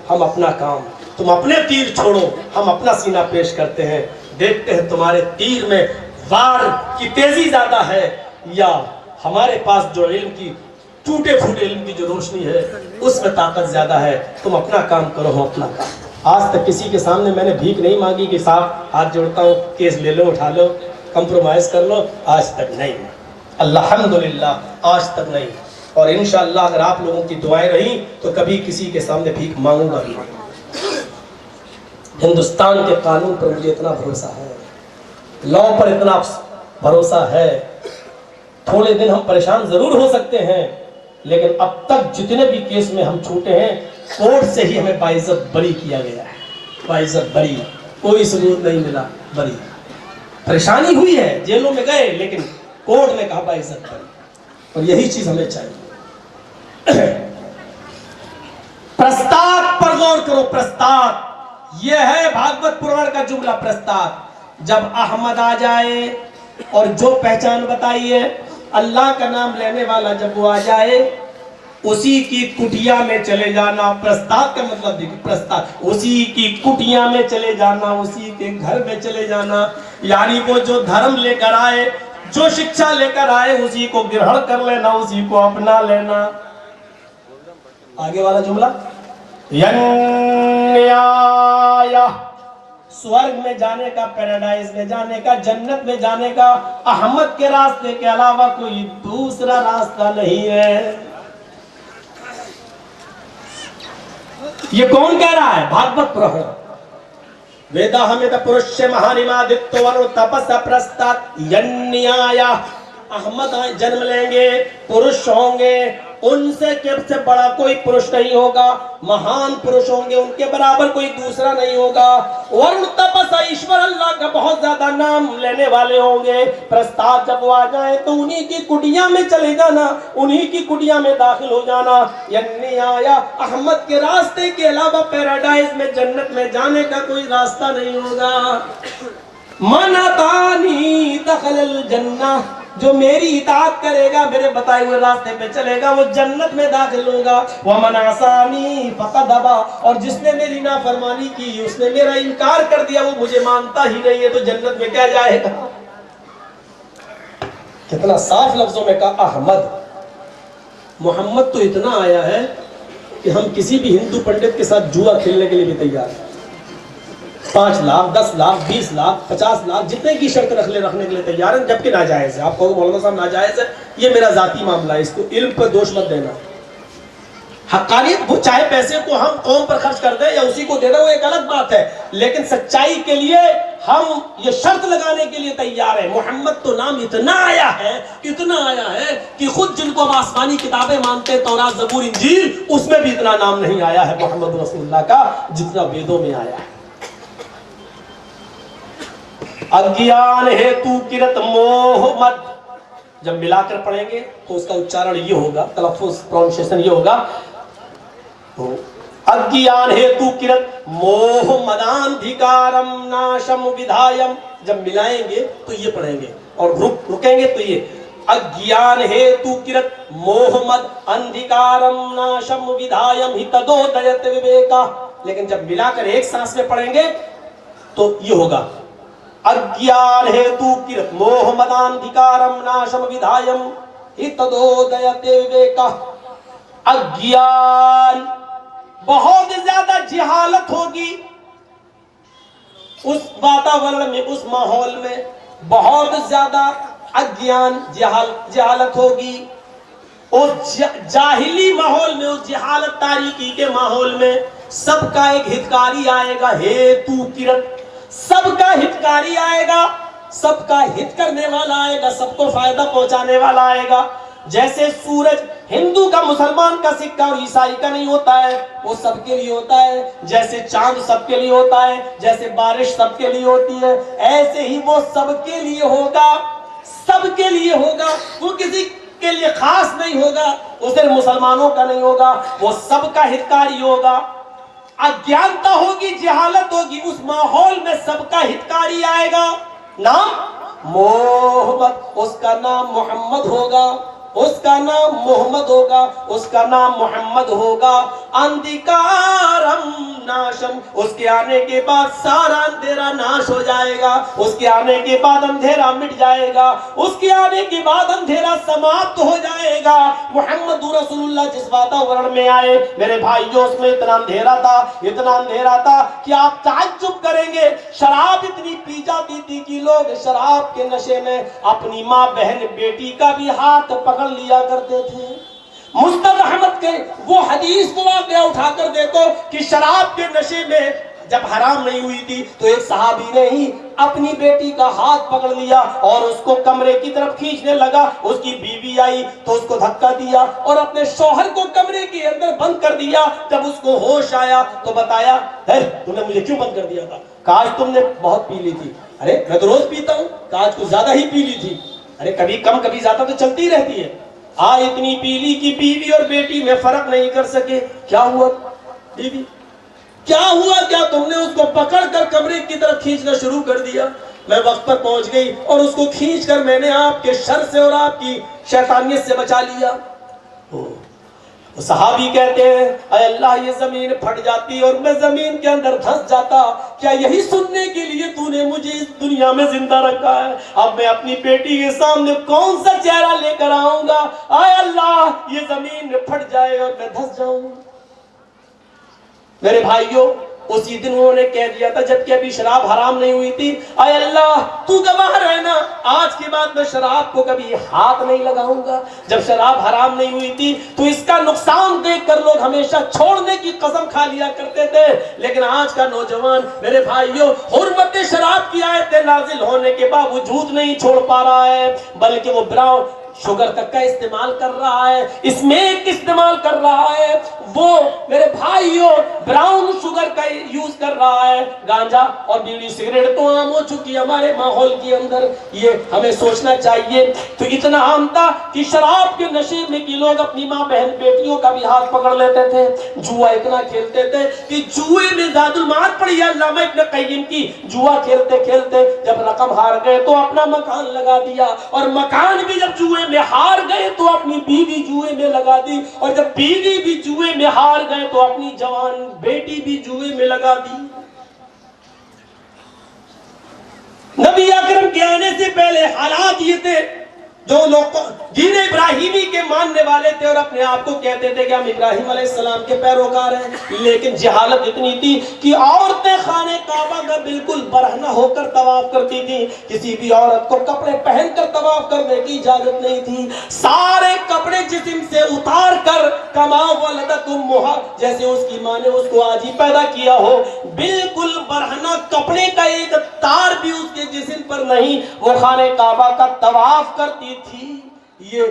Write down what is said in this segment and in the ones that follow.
ہم اپنا کام، تم اپنے تیر چھوڑو، ہم اپنا سینہ پیش کرتے ہیں، دیکھتے ہیں تمہارے تیر میں وار کی تیزی زیادہ ہے یا ہمارے پاس جو علم کی ٹوٹے پھوٹے علم کی جو روشنی ہے اس میں طاقت زیادہ ہے، تم اپنا کام کرو، ہم اپنا کام۔ آج تک کسی کے سامنے میں نے بھیک نہیں مانگی کہ صاحب ہاتھ جوڑتا ہوں کیس لے لو، اٹھا لو، کمپرومائز کر لو، آج تک نہیں، الحمدللہ آج تک نہیں، اور انشاءاللہ اگر آپ لوگوں کی دعائیں رہیں تو کبھی کسی کے سامنے بھیک مانگوں گا بھی نہیں۔ ہندوستان کے قانون پر مجھے اتنا بھروسہ ہے، لا پر اتنا بھروسہ ہے، تھوڑے دن ہم پریشان ضرور ہو سکتے ہیں لیکن اب تک جتنے بھی کیس میں ہم چھوٹے ہیں کورٹ سے ہی ہمیں باعزت بری کیا گیا ہے، باعزت بری، کوئی ثبوت نہیں ملا، بری۔ پریشانی ہوئی ہے، جیلوں میں گئے لیکن کورٹ نے کہا باعزت بری، اور یہی چیز ہمیں چاہیے۔ پرستاک پر غور کرو، پرستاک یہ ہے بھاگوت پران کا جملہ، پرستاک جب احمد آ جائے اور جو پہچان بتائیے اللہ کا نام لینے والا جب وہ آ جائے اسی کی کٹیا میں چلے جانا، پرستاک کا مطلب دیکھیں، پرستاک اسی کی کٹیا میں چلے جانا، اسی کے گھر میں چلے جانا، یعنی وہ جو دھرم لے کر آئے، جو شکشا لے کر آئے اسی کو گرہن کر لینا، اسی کو اپنا لینا۔ آگے والا جملہ ینیایا، سورگ میں جانے کا، پیراڈائز میں جانے کا، جنت میں جانے کا احمد کے راستے کے علاوہ کوئی دوسرا راستہ نہیں ہے۔ یہ کون کہہ رہا ہے؟ بھاگوت پران۔ ویدا ہمیت پرشے مہانیمادتو ورو تپس پرستات ینیایا، احمد جنم لیں گے، پرش ہوں گے، ان سے بڑا کوئی پرش نہیں ہوگا، مہان پرش ہوں گے، ان کے برابر کوئی دوسرا نہیں ہوگا، ورن تپس ایشور اللہ کا بہت زیادہ نام لینے والے ہوں گے۔ پرستاد جب وہ آ جائیں تو انہی کی کٹیا میں چلے جانا، انہی کی کٹیا میں داخل ہو جانا۔ ینی آیا، احمد کے راستے کے علاوہ پیراڈائز میں، جنت میں جانے کا کوئی راستہ نہیں ہوگا۔ من اطاعنی دخل الجنہ، جو میری اطاعت کرے گا، میرے بتائے ہوئے راستے پہ چلے گا، وہ جنت میں داخل ہوگا۔ ومن عصانی فقد ابا، اور جس نے میری نافرمانی کی، اس نے میرا انکار کر دیا، وہ مجھے مانتا ہی نہیں ہے، تو جنت میں کیا جائے گا؟ کتنا صاف لفظوں میں کہا احمد۔ محمد تو اتنا آیا ہے کہ ہم کسی بھی ہندو پنڈت کے ساتھ جوا کھیلنے کے لیے بھی تیار ہیں، 5 لاکھ 10 لاکھ 20 لاکھ 50 لاکھ جتنے کی شرط رکھنے کے لیے تیار ہیں، جبکہ ناجائز ہے۔ آپ کہو مولانا صاحب ناجائز ہے، یہ میرا ذاتی معاملہ ہے، اس کو علم پر دوش مت دینا۔ حقانیت، وہ چاہے پیسے کو ہم قوم پر خرچ کر دیں یا اسی کو دے دیں، وہ ایک الگ بات ہے، لیکن سچائی کے لیے ہم یہ شرط لگانے کے لیے تیار ہیں۔ محمد تو نام اتنا آیا ہے کہ خود جن کو ہم آسمانی کتابیں مانتے ہیں، تورات زبور انجیل، اس میں بھی اتنا نام نہیں آیا ہے محمد رسول اللہ کا جتنا ویدوں میں آیا ہے۔ اگیان ہیتو کرت موہ مد، جب ملا کر پڑھیں گے تو اس کا اچارن یہ ہوگا، تلفظ پروننسیشن یہ ہوگا، اگیان ہیتو کرت موہ مدان دھکارم ناشم ودھایم، جب ملائیں گے تو یہ پڑھیں گے، اور رکیں گے تو یہ اگیان ہیتو کرت موہ مد اندھکارم ناشم ودھایم ہتدو دیت وویکا، لیکن جب ملا کر ایک سانس میں پڑھیں گے تو یہ ہوگا اگیان ہیتو کرت موہ مدان دھکارم ناشم ودھایم ہتدو دیت وویکا۔ اگیان، بہت زیادہ جہالت ہوگی اس واتاورن میں، اس ماحول میں بہت زیادہ اگیان، جہالت ہوگی اس جاہلی ماحول میں، اس جہالت تاریکی کے ماحول میں۔ سب کا ایک ہتکاری آئے گا، ہیتو کرت، سب کا ہتکاری آئے گا، سب کا ہت کرنے والا آئے گا، سب کو فائدہ پہنچانے والا آئے گا۔ جیسے سورج ہندو کا، مسلمان کا سکہ اور عیسائی کا نہیں ہوتا ہے، وہ سب کے لیے ہوتا ہے۔ جیسے چاند سب کے لیے ہوتا ہے، جیسے بارش سب کے لیے ہوتی ہے، ایسے ہی وہ سب کے لیے ہوگا، سب کے لیے ہوگا، وہ کسی کے لیے خاص نہیں ہوگا، وہ صرف مسلمانوں کا نہیں ہوگا، وہ سب کا ہتکاری ہوگا۔ اگیانتا ہوگی، جہالت ہوگی، اس ماحول میں سب کا ہتکاری آئے گا، نام محمد، اس کا نام محمد ہوگا۔ اس کا نام محمد ہوگا، اس کا نام محمد ہوگا۔ اندھکارم ناشم، اس کے آنے کے بعد سارا اندھیرا ناش ہو جائے گا، اس کے آنے کے بعد اندھیرا مٹ جائے گا، اس کے آنے کے بعد اندھیرا سماپت ہو جائے گا۔ محمد رسول اللہ جس واتاورن میں آئے میرے بھائیوں، اس میں اتنا اندھیرا تھا، اتنا اندھیرا تھا کہ آپ تعجب کریں گے، شراب اتنی پی جاتی تھی کہ لوگ شراب کے نشے میں اپنی ماں بہن بیٹی کا بھی ہاتھ پکڑ لیا کرتے تھے۔ مستد احمد کے وہ حدیث کو واقعہ اٹھا کر دیکھو کہ شراب کے نشے میں جب حرام نہیں ہوئی تھی تو ایک صحابی نے ہی اپنی بیٹی کا ہاتھ پکڑ لیا اور اس کو کمرے کی طرف کھینچنے لگا۔ اس کی بیوی آئی تو اس کو دھکا دیا اور اپنے شوہر کو کمرے کے اندر بند کر دیا۔ جب اس کو ہوش آیا تو بتایا، تم نے مجھے کیوں بند کر دیا تھا؟ کاش تم نے بہت پی لی تھی۔ ارے میں تو روز پیتا ہوں، کاش کچھ زیادہ ہی پی لی تھی۔ ارے کبھی کم کبھی زیادہ تو چلتی رہتی ہے۔ اتنی پی لی کہ بیوی اور بیٹی میں فرق نہیں کر سکے۔ کیا ہوا بیوی؟ کیا ہوا؟ کیا تم نے اس کو پکڑ کر کمرے کی طرف کھینچنا شروع کر دیا؟ میں وقت پر پہنچ گئی اور اس کو کھینچ کر میں نے آپ کے شر سے اور آپ کی شیطانیت سے بچا لیا۔ صحابی کہتے ہیں، اے اللہ یہ زمین پھٹ جاتی اور میں زمین کے اندر دھس جاتا، کیا یہی سننے کے لیے تو نے مجھے اس دنیا میں زندہ رکھا ہے؟ اب میں اپنی بیٹی کے سامنے کون سا چہرہ لے کر آؤں گا؟ اے اللہ یہ زمین پھٹ جائے اور میں دھس جاؤں۔ میرے بھائیوں، اسی دن انہوں نے کہہ دیا تھا جبکہ ابھی شراب حرام نہیں ہوئی تھی، اے اللہ تو گواہ رہنا آج کے بعد میں شراب کو کبھی ہاتھ نہیں لگاؤں گا۔ جب شراب حرام نہیں ہوئی تھی تو اس کا نقصان دیکھ کر لوگ ہمیشہ چھوڑنے کی قسم کھا لیا کرتے تھے، لیکن آج کا نوجوان میرے بھائیوں حرمت شراب کی آیتیں نازل ہونے کے باوجود نہیں چھوڑ پا رہا ہے، بلکہ وہ براؤن شوگر تک کا استعمال کر رہا ہے، اسمیک استعمال کر رہا ہے، وہ میرے بھائیوں براؤن شوگر کا یوز کر رہا ہے۔ گانجا اور بیڑی سگریٹ تو عام ہو چکی ہمارے ماحول کے اندر، یہ ہمیں سوچنا چاہیے۔ تو اتنا عام تھا کہ شراب کے نشے میں کہ لوگ اپنی ماں بہن بیٹیوں کا بھی ہاتھ پکڑ لیتے تھے، جوا اتنا کھیلتے تھے کہ جوئے میں زاد المعاد پڑی ہے علامہ ابن قیم کی۔ جوا کھیلتے کھیلتے جب رقم ہار گئے تو اپنا مکان لگا دیا، اور مکان بھی جب جوئے میں ہار گئے تو اپنی بیوی جوئے میں لگا دی، اور جب بیوی بھی جوئے میں ہار گئے تو اپنی جوان بیٹی بھی جوئے میں لگا دی۔ نبی اکرم کے آنے سے پہلے حالات یہ تھے، جو لوگ دین ابراہیمی کے ماننے والے تھے اور اپنے آپ کو کہتے تھے کہ ہم ابراہیم علیہ السلام کے پیروکار ہیں، لیکن جہالت اتنی تھی کہ عورتیں خانے کعبہ کا بالکل برہنہ ہو کر طواف کرتی تھیں۔ کسی بھی عورت کو کپڑے پہن کر طواف کرنے کی اجازت نہیں تھی، سارے کپڑے جسم سے اتار کر کما ولدت امہا، جیسے اس کی ماں نے اس کو آج ہی پیدا کیا ہو، بالکل برہنہ کپڑے کا ایک تار بھی اس کے جسم پر نہیں، وہ خانے کعبہ کا طواف کرتی تھی۔ یہ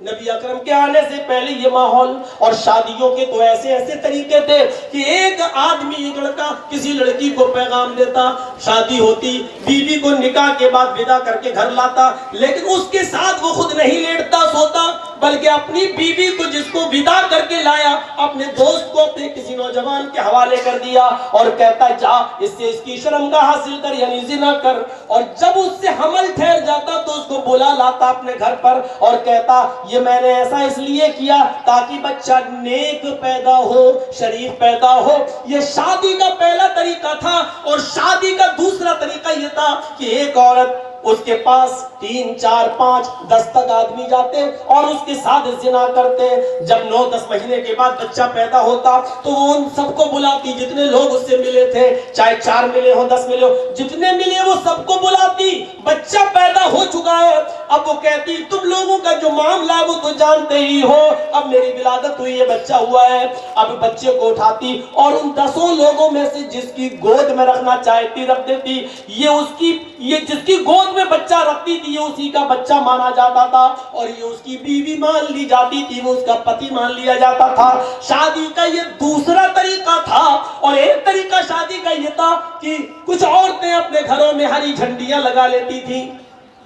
نبی اکرم کے آنے سے پہلے یہ ماحول، اور شادیوں کے تو ایسے ایسے طریقے تھے کہ ایک آدمی ایک لڑکا کسی لڑکی کو پیغام دیتا، شادی ہوتی، بیوی کو نکاح کے بعد ودا کر کے گھر لاتا، لیکن اس کے ساتھ وہ خود نہیں لیٹتا سوتا، بلکہ اپنی بیوی کو جس کو ودا کر کے لایا اپنے دوست کو اپنے کسی نوجوان کے حوالے کر دیا اور کہتا جا اس سے اس کی شرمگاہ حاصل کر، یعنی زنا کر۔ اور جب اس سے حمل ٹھہر جاتا تو اس کو بلا لاتا اپنے گھر پر اور کہتا یہ میں نے ایسا اس لیے کیا تاکہ بچہ نیک پیدا ہو، شریف پیدا ہو۔ یہ شادی کا پہلا طریقہ تھا، اور شادی کا دوسرا طریقہ یہ تھا کہ ایک عورت اس کے پاس 3 4 5 10 تک آدمی جاتے اور اس کے ساتھ زنا کرتے۔ جب 9 10 مہینے کے بعد بچہ پیدا ہوتا تو وہ ان سب کو بلاتی جتنے لوگ اس سے ملے تھے، چاہے 4 ملے ہو 10 ملے ہو، جتنے ملے وہ سب کو بلاتی۔ بچہ پیدا ہو چکا ہے، اب وہ کہتی تم لوگوں کا جو معاملہ ہے وہ تو جانتے ہی ہو، اب میری ولادت ہوئی ہے، بچہ ہوا ہے۔ اب بچے کو اٹھاتی اور ان 10 لوگوں میں سے جس کی گود میں رکھنا چاہتی رکھ دیتی۔ یہ جس کی گود میں بچہ رکھتی تھی یہ اسی کا بچہ مانا جاتا تھا، اور یہ اس کی بیوی مان لی جاتی تھی، وہ اس کا پتی مان لیا جاتا تھا۔ شادی کا یہ دوسرا طریقہ تھا، اور ایک طریقہ شادی کا یہ تھا کہ کچھ عورتیں اپنے گھروں میں ہری جھنڈیاں لگا لیتی تھیں،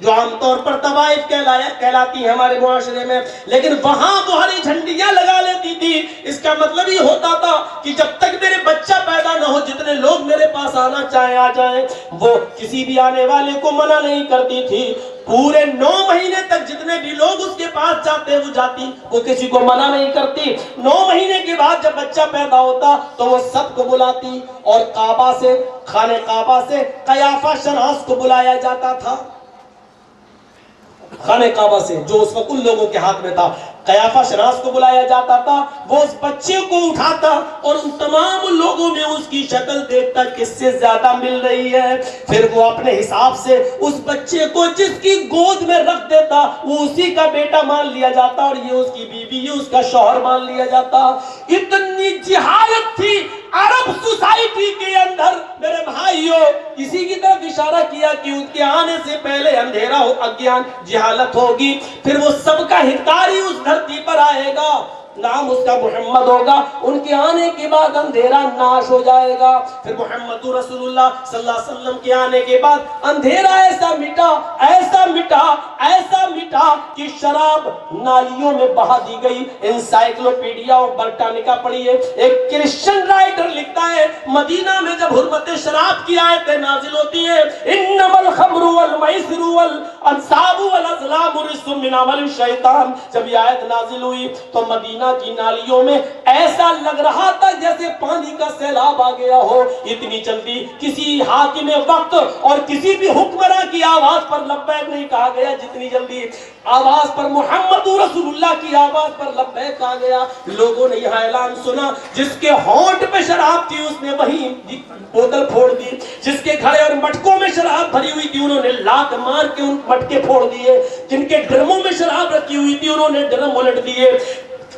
جو عام طور پر طوائف کہلاتی ہیں ہمارے معاشرے میں، لیکن وہاں وہ ہری جھنڈیاں لگا لیتی تھی۔ اس کا مطلب یہ ہوتا تھا کہ جب تک میرے بچہ پیدا نہ ہو جتنے لوگ میرے پاس آنا چاہیں آ جائیں، وہ کسی بھی آنے والے کو منع نہیں کرتی تھی۔ پورے 9 مہینے تک جتنے بھی لوگ اس کے پاس جاتے وہ جاتی، وہ کسی کو منع نہیں کرتی۔ 9 مہینے کے بعد جب بچہ پیدا ہوتا تو وہ سب کو بلاتی، اور کعبہ سے، خانہ کعبہ سے قیافہ شناس کو بلایا جاتا تھا۔ خانہ کعبہ سے جو اس وقت ان لوگوں کے ہاتھ میں تھا، قیافہ شناس کو بلایا جاتا تھا۔ وہ اس بچے کو اٹھاتا اور ان تمام لوگوں میں اس کی شکل دیکھتا کس سے زیادہ مل رہی ہے، پھر وہ اپنے حساب سے اس بچے کو جس کی گود میں رکھ دیتا وہ اسی کا بیٹا مان لیا جاتا، اور یہ اس کی بیوی، یہ اس کا شوہر مان لیا جاتا۔ اتنی جہالت تھی عرب سوسائٹی کے اندر میرے بھائیوں۔ کسی کی طرف اشارہ کیا کہ ان کے آنے سے پہلے اندھیرا ہو، اگیان، جہالت ہوگی، پھر وہ سب کا ہتکاری اس دھرتی پر آئے گا، نام اس کا محمد ہوگا، ان کے آنے کے بعد اندھیرا ناش ہو جائے گا۔ پھر محمد رسول اللہ صلی اللہ علیہ وسلم کے آنے کے بعد اندھیرا ایسا مٹا، ایسا مٹا، ایسا مٹا کہ شراب نالیوں میں بہا دی گئی۔ انسائکلوپیڈیا اور برٹانیکا پڑھیے، ایک کرسچن رائٹر لکھتا ہے مدینہ میں جب حرمت شراب کی آیتیں نازل ہوتی ہیں، انما الخمر والمیسر والانصاب والازلام رجس من عمل الشیطان، جب یہ آیت نازل ہوئی تو مدینہ کی نالیوں میں ایسا لگ رہا تھا جیسے پانی کا سیلاب آ گیا ہو۔ اتنی جلدی کسی حاکم وقت اور کسی بھی حکمراں کی آواز پر لبیک نہیں کہا گیا جتنی جلدی آواز پر محمد رسول اللہ کی آواز پر لبیک کہا گیا۔ لوگوں نے یہ اعلان سنا، جس کے ہونٹ پہ شراب تھی اس نے وہی بوتل پھوڑ دی، جس کے گھڑے اور مٹکوں میں شراب بھری ہوئی تھی انہوں نے لات مار کے ان مٹکے پھوڑ دیے، جن کے ڈرموں میں شراب رکھی ہوئی تھی انہوں نے ڈرم الٹ دیے۔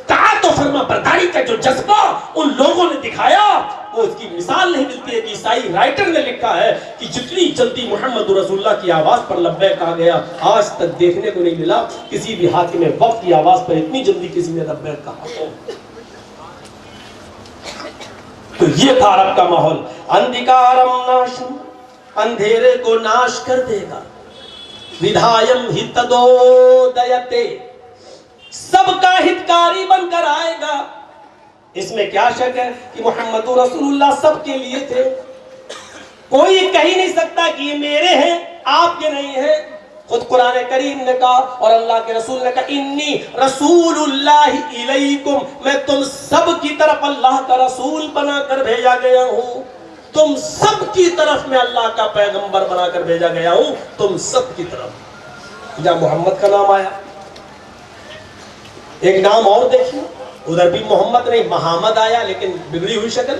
طاعت و فرما برداری کا جو جذبہ ان لوگوں نے دکھایا وہ اس کی مثال نہیں ملتی ہے۔ کہ عیسائی رائٹر نے لکھا ہے کہ جتنی جلدی محمد رسول اللہ کی آواز پر لبیک آ گیا، آج تک دیکھنے کو نہیں ملا کسی بھی حاکم وقت کی آواز پر اتنی جلدی کسی نے لبیک کہا۔ تو یہ تھا عرب کا ماحول۔ اندھکارم ناشم، اندھیرے کو ناش کر دے گا، ودھایم ہتدودیتے، سب کا ہتکاری بن کر آئے گا۔ اس میں کیا شک ہے کہ محمد رسول اللہ سب کے لیے تھے، کوئی کہہ نہیں سکتا کہ یہ میرے ہیں آپ کے نہیں ہیں۔ خود قرآن کریم نے کہا اور اللہ کے رسول نے کہا انی رسول اللہ الیکم، میں تم سب کی طرف اللہ کا رسول بنا کر بھیجا گیا ہوں، تم سب کی طرف میں اللہ کا پیغمبر بنا کر بھیجا گیا ہوں، تم سب کی طرف۔ جہاں محمد کا نام آیا، ایک نام اور دیکھیں، ادھر بھی محمد نہیں محمد آیا لیکن بگڑی ہوئی شکل۔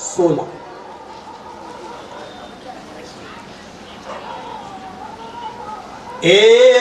16।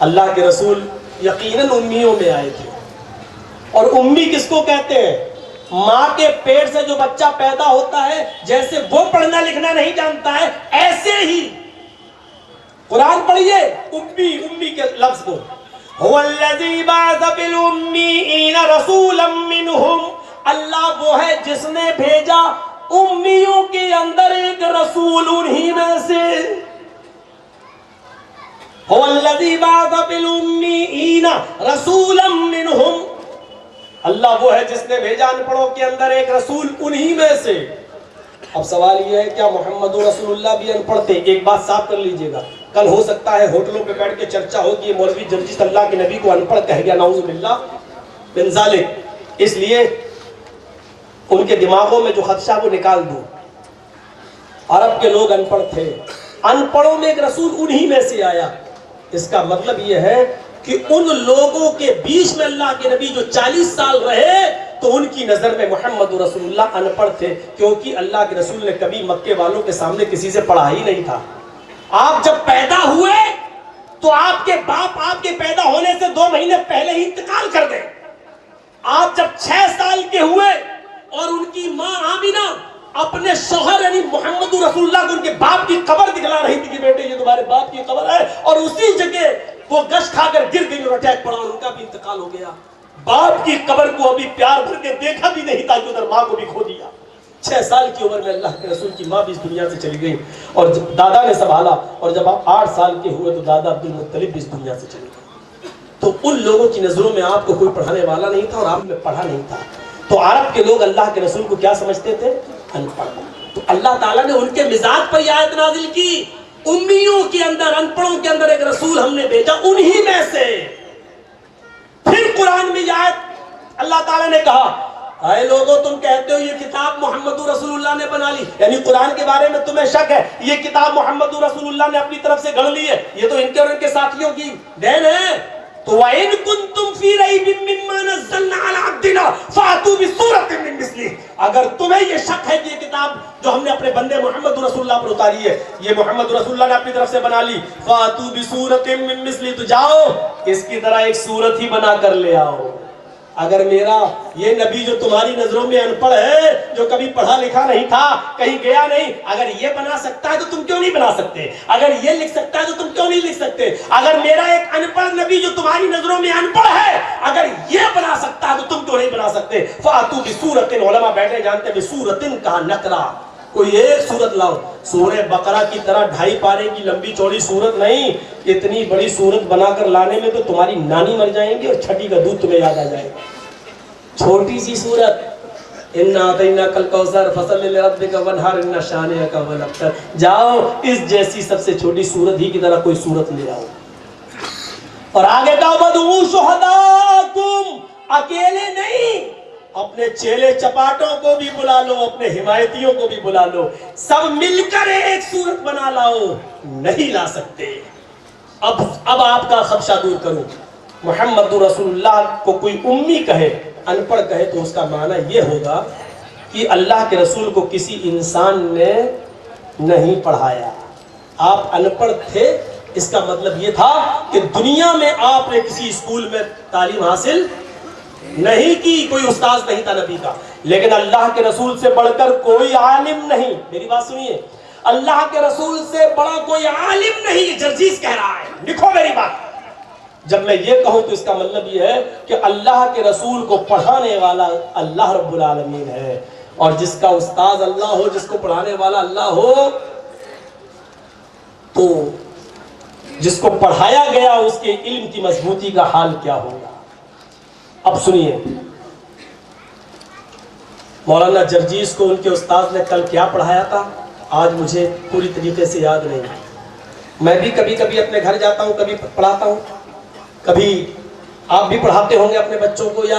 اللہ کے رسول یقیناً امیوں میں آئے تھے. اور امی کس کو کہتے ہیں؟ ماں کے پیٹ سے جو بچہ پیدا ہوتا ہے، جیسے وہ پڑھنا لکھنا نہیں جانتا ہے، ایسے ہی قرآن پڑھیے امی امی کے لفظ کو. هو الذی بعث بالأمیین رسولا منہم، اللہ وہ ہے جس نے بھیجا امیوں کے اندر ایک رسول انہی میں سے. هو الذی بعث بالأمیین رسولا منہم، اللہ وہ ہے جس نے بھیجا ان پڑھوں کے اندر ایک رسول انہی میں سے. اب سوال یہ ہے کیا محمد رسول اللہ بھی ان پڑھ تھے؟ ایک بات صاف کر لیجئے گا، کل ہو سکتا ہے ہوٹلوں پہ بیٹھ کے چرچا ہو کہ یہ مولوی جرجیس اللہ کے نبی کو ان پڑھ کہہ گیا، نعوذ باللہ من ذالک. اس لیے ان کے دماغوں میں جو خدشہ وہ نکال دو. عرب کے لوگ ان پڑھ تھے، ان پڑھوں میں ایک رسول انہی میں سے آیا. اس کا مطلب یہ ہے کہ ان لوگوں کے بیچ میں اللہ کے نبی جو 40 سال رہے تو ان کی نظر میں محمد رسول اللہ ان پڑھ تھے، کیونکہ اللہ کے رسول نے کبھی مکے والوں کے سامنے کسی سے پڑھا ہی نہیں تھا. آپ جب پیدا ہوئے تو آپ کے باپ آپ کے پیدا ہونے سے 2 مہینے پہلے ہی انتقال کر گئے. آپ جب 6 سال کے ہوئے اور ان کی ماں آمینہ اپنے شوہر یعنی محمد رسول اللہ کو ان کے باپ کی قبر دکھلا رہی تھی کہ بیٹے یہ تمہارے باپ کی قبر ہے، اور اسی جگہ وہ گش کھا کر گر گئی اور اٹیک پڑا اور ان کا بھی انتقال ہو گیا. باپ کی قبر کو ابھی پیار بھر کے دیکھا بھی نہیں تھا کہ ادھر ماں کو بھی کھو دیا. 6 سال کی عمر میں اللہ کے رسول کی ماں بھی اس دنیا سے چلی گئی اور جب دادا نے سنبھالا، اور جب آپ 8 سال کے ہوئے تو دادا عبد المطلب بھی اس دنیا سے چلے گئے. تو ان لوگوں کی نظروں میں آپ کو کوئی پڑھانے والا نہیں تھا اور آپ میں پڑھا نہیں تھا. تو عرب کے لوگ اللہ کے رسول کو کیا سمجھتے تھے؟ ان پڑھ. تو اللہ تعالیٰ نے ان کے مزاج پر یہ آیت نازل کی، امیوں کے اندر ان پڑھوں کے اندر ایک رسول ہم نے بھیجا انہی میں سے. پھر قرآن میں یہ آیت اللہ تعالیٰ نے کہا اے لوگوں تم کہتے ہو یہ کتاب محمد رسول اللہ نے بنا لی، یعنی قرآن کے بارے میں تمہیں شک ہے یہ کتاب محمد رسول اللہ نے اپنی طرف سے گڑھ لی ہے، یہ تو ان کے اور ان کے ساتھیوں کی دین ہے. تو وَإِن كُنتُمْ فِي رَيْبٍ مِّمَّا نَزَّلْنَا عَلَىٰ عَبْدِنَا فَأْتُوا بِسُورَةٍ مِّن مِّثْلِهِ، اگر تمہیں یہ شک ہے کہ یہ کتاب جو ہم نے اپنے بندے محمد رسول اللہ پر اتاری ہے یہ محمد رسول اللہ نے اپنی طرف سے بنا لی، فَأْتُوا بِسُورَةٍ مِّن مِّثْلِهِ، تو جاؤ اس کی طرح ایک سورت ہی بنا کر لے آؤ. اگر میرا یہ نبی جو تمہاری نظروں میں ان پڑھ ہے، جو کبھی پڑھا لکھا نہیں تھا، کہیں گیا نہیں، اگر یہ بنا سکتا ہے تو تم کیوں نہیں بنا سکتے؟ اگر یہ لکھ سکتا ہے تو تم کیوں نہیں لکھ سکتے؟ اگر میرا ایک ان پڑھ نبی جو تمہاری نظروں میں ان پڑھ ہے اگر یہ بنا سکتا ہے تو تم کیوں نہیں بنا سکتے؟ فَأْتُوا بِسُورَةٍ، علماء بیٹھے جانتے ہیں بِسُورَةٍ کہا نکرا، کوئی ایک سورت لاؤ. سورہ بقرہ کی طرح 2.5 پارے کی لمبی چوڑی سورت نہیں، اتنی بڑی سورت بنا کر لانے میں تو تمہاری نانی مر جائیں گی اور چھٹی کا دودھ تمہیں یاد آ جائے گا. چھوٹی سی سورت اِنَّا أَعْطَيْنَاكَ الْكَوْثَرَ فَصَلِّ لِرَبِّكَ وَانْحَرْ إِنَّ شَانِئَكَ هُوَ الْأَبْتَرُ، جاؤ اس جیسی سب سے چھوٹی سورت ہی کی طرح کوئی سورت لے آؤ. اور آگے کہا وَادْعُوا شُهَدَاءَکُمْ، اکیلے نہیں اپنے چیلے چپاٹوں کو بھی بلا لو، اپنے حمایتیوں کو بھی بلا لو، سب مل کر ایک سورت بنا لاؤ. نہیں لا سکتے. اب آپ کا خدشہ دور کروں، محمد رسول اللہ کو کوئی امی کہے، ان پڑھ کہے، تو اس کا معنی یہ ہوگا کہ اللہ کے رسول کو کسی انسان نے نہیں پڑھایا. آپ ان پڑھ تھے، اس کا مطلب یہ تھا کہ دنیا میں آپ نے کسی اسکول میں تعلیم حاصل نہیں کی، کوئی استاذ نہیں تھا نبی کا. لیکن اللہ کے رسول سے بڑھ کر کوئی عالم نہیں. میری بات سنیے، اللہ کے رسول سے بڑا کوئی عالم نہیں. جرجیس کہہ رہا ہے، لکھو میری بات. جب میں یہ کہوں تو اس کا مطلب یہ ہے کہ اللہ کے رسول کو پڑھانے والا اللہ رب العالمین ہے، اور جس کا استاذ اللہ ہو، جس کو پڑھانے والا اللہ ہو، تو جس کو پڑھایا گیا اس کے علم کی مضبوطی کا حال کیا ہوگا. اب سنیے، مولانا جرجیس کو ان کے استاذ نے کل کیا پڑھایا تھا آج مجھے پوری طریقے سے یاد نہیں. میں بھی کبھی کبھی اپنے گھر جاتا ہوں، کبھی پڑھاتا ہوں، کبھی آپ بھی پڑھاتے ہوں گے اپنے بچوں کو، یا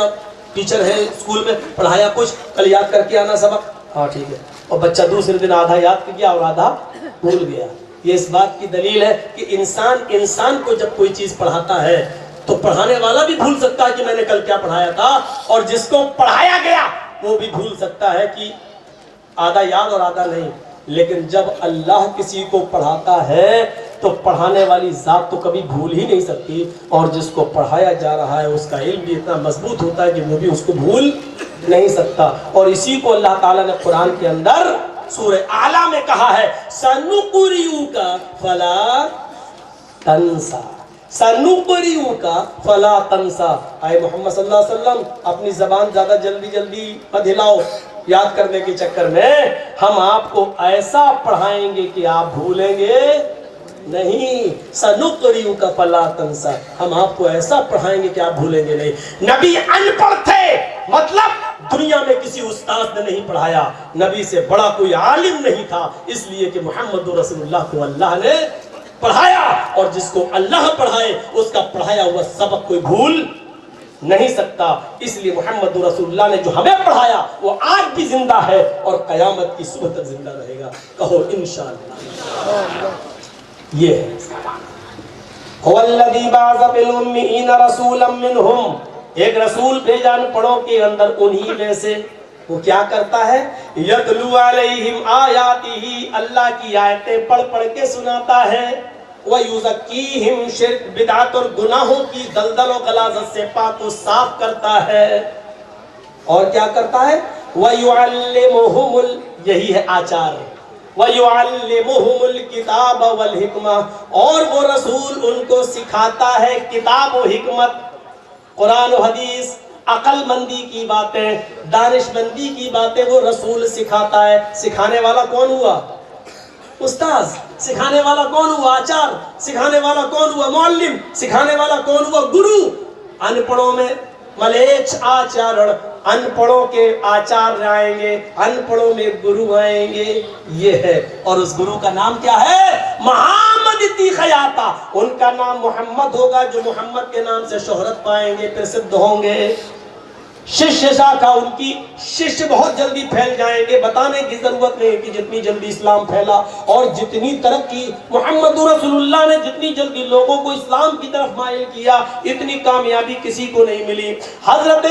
ٹیچر ہے اسکول میں پڑھایا کچھ، کل یاد کر کے آنا سبق، ہاں ٹھیک ہے، اور بچہ دوسرے دن آدھا یاد کر گیا اور آدھا بھول گیا. یہ اس بات کی دلیل ہے کہ انسان کو جب کوئی چیز پڑھاتا ہے تو پڑھانے والا بھی بھول سکتا ہے کہ میں نے کل کیا پڑھایا تھا، اور جس کو پڑھایا گیا وہ بھی بھول سکتا ہے کہ آدھا یاد اور آدھا نہیں. لیکن جب اللہ کسی کو پڑھاتا ہے تو پڑھانے والی ذات تو کبھی بھول ہی نہیں سکتی، اور جس کو پڑھایا جا رہا ہے اس کا علم بھی اتنا مضبوط ہوتا ہے کہ وہ بھی اس کو بھول نہیں سکتا۔ اور اسی کو اللہ تعالیٰ نے قرآن کے اندر سورہ اعلیٰ میں کہا ہے سَنُقْرِئُكَ فَلَا تَنْسَى، سَنُقْرِئُكَ فَلَا تَنْسَى۔ اے محمد صلی اللہ علیہ وسلم اپنی زبان زیادہ جلدی مت ہلاؤ یاد کرنے کے چکر میں، ہم آپ کو ایسا پڑھائیں گے کہ آپ بھولیں گے نہیں۔ سَنُقْرِئُكَ فَلَا تَنْسَى، ہم آپ کو ایسا پڑھائیں گے کہ آپ بھولیں گے نہیں۔ نبی ان پڑھ تھے، مطلب دنیا میں کسی استاد نے نہیں پڑھایا، نبی سے بڑا کوئی عالم نہیں تھا، اس لیے کہ محمد رسول اللہ کو اللہ نے پڑھایا، اور جس کو اللہ پڑھائے اس کا پڑھایا ہوا سبق کوئی بھول نہیں سکتا۔ اس لیے محمد رسول اللہ نے جو ہمیں پڑھایا وہ آج بھی زندہ ہے اور قیامت کی صبح تک زندہ رہے گا، کہو انشاءاللہ۔ یہ ہے هو الذی بعث فی الأمیین رسولا منہم، ایک رسول بھیجا ان پڑھوں کے اندر انہی میں سے، وہ کیا کرتا ہے؟ یتلو علیہم آیاتہ، اللہ کی آیتیں پڑھ پڑھ کے سناتا ہے، وَيُزَكِّيهِمْ شرک بدعت اور گناہوں کی دلدل و غلاظت سے پاک و صاف کرتا ہے، اور کیا کرتا ہے؟ وَيُعَلِّمُهُمُ، یہی ہے آچار، وَيُعَلِّمُهُمُ الْكِتَابَ وَالْحِکْمَةَ، اور وہ رسول ان کو سکھاتا ہے کتاب و حکمت، قرآن و حدیث، عقل مندی کی باتیں، دانش مندی کی باتیں وہ رسول سکھاتا ہے۔ سکھانے والا کون ہوا؟ استاذ۔ سکھانے والا کون ہوا؟ آچار۔ سکھانے والا کون ہوا؟ معلم۔ سکھانے والا کون ہوا؟ گرو۔ ان پڑھوں میں ملیچ آچارڑ، ان پڑھوں کے آچار آئیں گے، ان پڑھوں میں گرو آئیں گے، یہ ہے۔ اور اس گرو کا نام کیا ہے؟ محمد تی خیاطہ، ان کا نام محمد ہوگا، جو محمد کے نام سے شہرت پائیں گے، پرسدھ ہوں گے۔ ششیہ شاکھا، ان کی ششیہ بہت جلدی پھیل جائیں گے، بتانے کی ضرورت نہیں کہ جتنی جلدی اسلام پھیلا اور جتنی ترقی محمد رسول اللہ نے جتنی جلدی لوگوں کو اسلام کی طرف مائل کیا، اتنی کامیابی کسی کو نہیں ملی۔ حضرت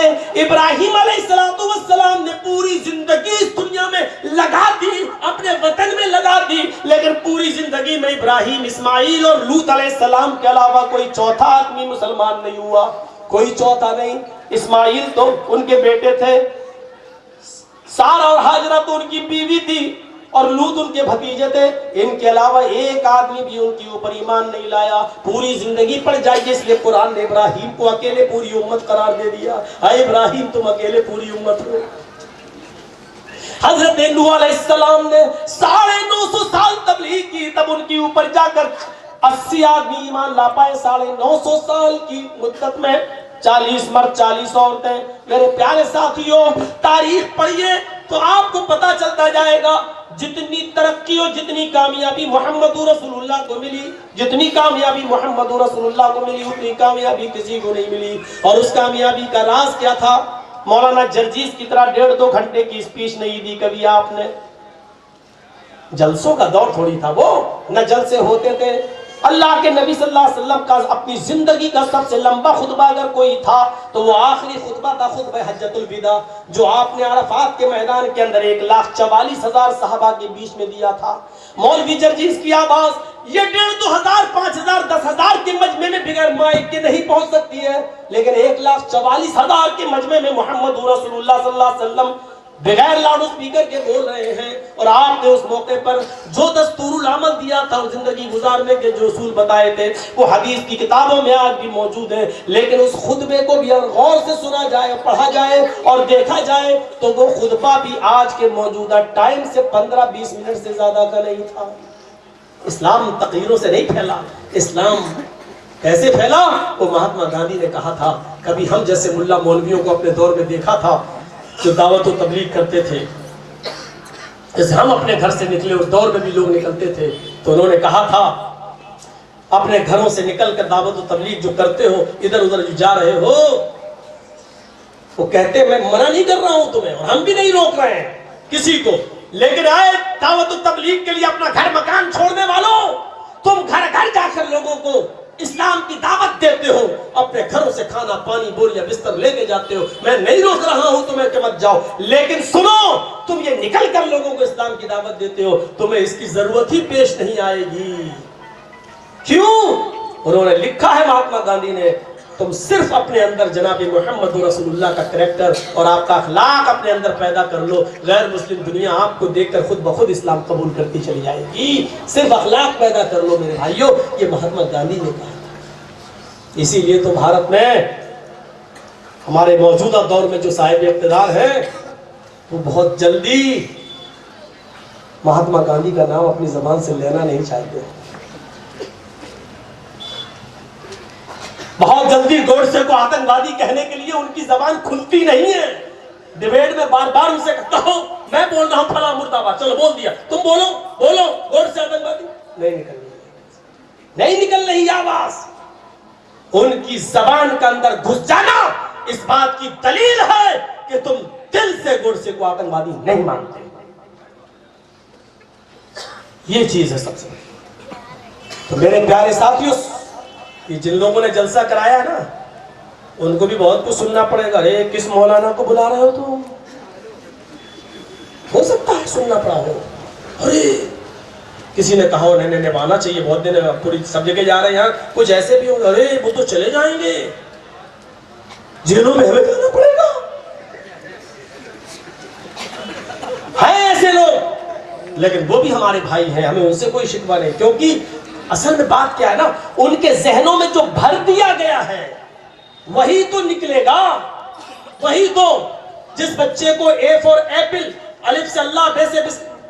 ابراہیم علیہ السلام نے پوری زندگی اس دنیا میں لگا دی، اپنے وطن میں لگا دی، لیکن پوری زندگی میں ابراہیم، اسماعیل اور لوط علیہ السلام کے علاوہ کوئی چوتھا آدمی مسلمان نہیں ہوا، کوئی چوتھا نہیں۔ اسماعیل تو ان کے بیٹے تھے، سارہ اور ہاجرہ تو ان کی بیوی تھی، اور لوط ان کے بھتیجے تھے، ان کے علاوہ ایک آدمی بھی ان کے اوپر ایمان نہیں لایا۔ پوری زندگی پڑ جائے، اس لیے قرآن نے ابراہیم کو اکیلے پوری امت قرار دے دیا۔ اے ابراہیم تم اکیلے پوری امت ہو۔ حضرت نوح علیہ السلام نے 950 سال تبلیغ کی، تب ان کے اوپر جا کر 80 آدمی ایمان لا پائے۔ 950 سال کی مدت میں 40 مرد 40 عورتیں۔ میرے پیارے ساتھیوں، تاریخ پڑھیے تو آپ کو پتا چلتا جائے گا، جتنی ترقی اور جتنی کامیابی محمد رسول اللہ کو ملی، جتنی کامیابی محمد رسول اللہ کو ملی، اتنی کامیابی کسی کو نہیں ملی۔ اور اس کامیابی کا راز کیا تھا؟ مولانا جرجیز کی طرح 1.5-2 گھنٹے کی اسپیچ نہیں دی کبھی آپ نے، جلسوں کا دور تھوڑی تھا وہ، نہ جلسے ہوتے تھے۔ اللہ کے نبی صلی اللہ علیہ وسلم کا اپنی زندگی کا سب سے لمبا خطبہ اگر کوئی تھا تو وہ آخری خطبہ تھا، خطبہ حجۃ الوداع، جو آپ نے عرفات کے میدان کے اندر 1,44,000 صحابہ کے بیچ میں دیا تھا۔ مولوی جرجیز کی آواز یہ 1,500 2,000 5,000 10,000 کے مجمع میں بغیر مائک کے نہیں پہنچ سکتی ہے، لیکن 1,44,000 کے مجمع میں محمد رسول اللہ صلی اللہ علیہ وسلم بغیر لاؤڈ اسپیکر کے بول رہے ہیں۔ اور آپ نے اس موقع پر جو دستور العمل دیا تھا، زندگی گزارنے کے جو اصول بتائے تھے، وہ حدیث کی کتابوں میں آج بھی موجود ہیں، لیکن اس خطبے کو بھی اگر غور سے سنا جائے، پڑھا جائے اور دیکھا جائے تو وہ خطبہ بھی آج کے موجودہ ٹائم سے 15-20 منٹ سے زیادہ کا نہیں تھا۔ اسلام تقریروں سے نہیں پھیلا، اسلام کیسے پھیلا؟ وہ مہاتما گاندھی نے کہا تھا، کبھی ہم جیسے ملا مولویوں کو اپنے دور میں دیکھا تھا جو دعوت و تبلیغ کرتے تھے، جیسے ہم اپنے گھر سے نکلے اس دور میں بھی لوگ نکلتے تھے، تو انہوں نے کہا تھا اپنے گھروں سے نکل کر دعوت و تبلیغ جو کرتے ہو، ادھر ادھر جو جا رہے ہو، وہ کہتے میں منع نہیں کر رہا ہوں تمہیں، اور ہم بھی نہیں روک رہے ہیں کسی کو، لیکن آئے دعوت و تبلیغ کے لیے اپنا گھر مکان چھوڑنے والوں، تم گھر گھر جا کر لوگوں کو اس اسلام کی دعوت دیتے ہو, اپنے گھروں سے کھانا پانی بوریاں بستر لے کے جاتے ہو, میں نہیں روک رہا ہوں تمہیں کہ مت جاؤ, لیکن سنو, تم یہ نکل کر لوگوں کو اسلام کی دعوت دیتے ہو, تمہیں اس کی ضرورت ہی پیش نہیں آئے گی. کیوں؟ انہوں نے لکھا ہے مہاتما گاندھی نے, تم صرف اپنے اندر جناب محمد رسول اللہ کا کریکٹر اور آپ کا اخلاق اپنے اندر پیدا کر لو, غیر مسلم دنیا آپ کو دیکھ کر خود بخود اسلام قبول کرتی چلی جائے گی. صرف اخلاق پیدا کر لو میرے بھائیوں, یہ مہاتما گاندھی نے کہا. اسی لیے تو بھارت میں ہمارے موجودہ دور میں جو صاحب اقتدار ہیں وہ بہت جلدی مہاتما گاندھی کا نام اپنی زبان سے لینا نہیں چاہتے. بہت جلدی گوڈسے کو آتنکوادی کہنے کے لیے ان کی زبان کھلتی نہیں ہے. ڈیبیٹ میں بار بار ان سے کہتا ہوں, میں بول رہا ہوں فلاں مردہ باد, چلو بول دیا, تم بولو بولو گوڈسے آتنکوادی, نہیں نکل رہی آواز. ان کی زبان کا اندر گھس جانا اس بات کی دلیل ہے کہ تم دل سے گوڈسے کو آتنکوادی نہیں مانتے. یہ چیز ہے سب سے. تو میرے پیارے ساتھیوں, یہ جن لوگوں نے جلسہ کرایا ہے نا, ان کو بھی بہت کچھ سننا پڑے گا. ارے کس مولانا کو بلا رہے ہو تم؟ ہو سکتا ہے سننا پڑا ہو. ارے کسی نے کہا انہیں نبھانا چاہیے, بہت دن پوری سب جگہ جا رہے ہیں یہاں, کچھ ایسے بھی ہوں گے, ارے وہ تو چلے جائیں گے, جیلوں میں ہمیں کہنا پڑے گا. ہیں ایسے لوگ, لیکن وہ بھی ہمارے بھائی ہیں, ہمیں ان سے کوئی شکوہ نہیں. کیونکہ اصل میں بات کیا ہے نا, ان کے ذہنوں میں جو بھر دیا گیا ہے وہی تو نکلے گا. وہی تو, جس بچے کو اے فور ایپل, الف سے اللہ, بے سے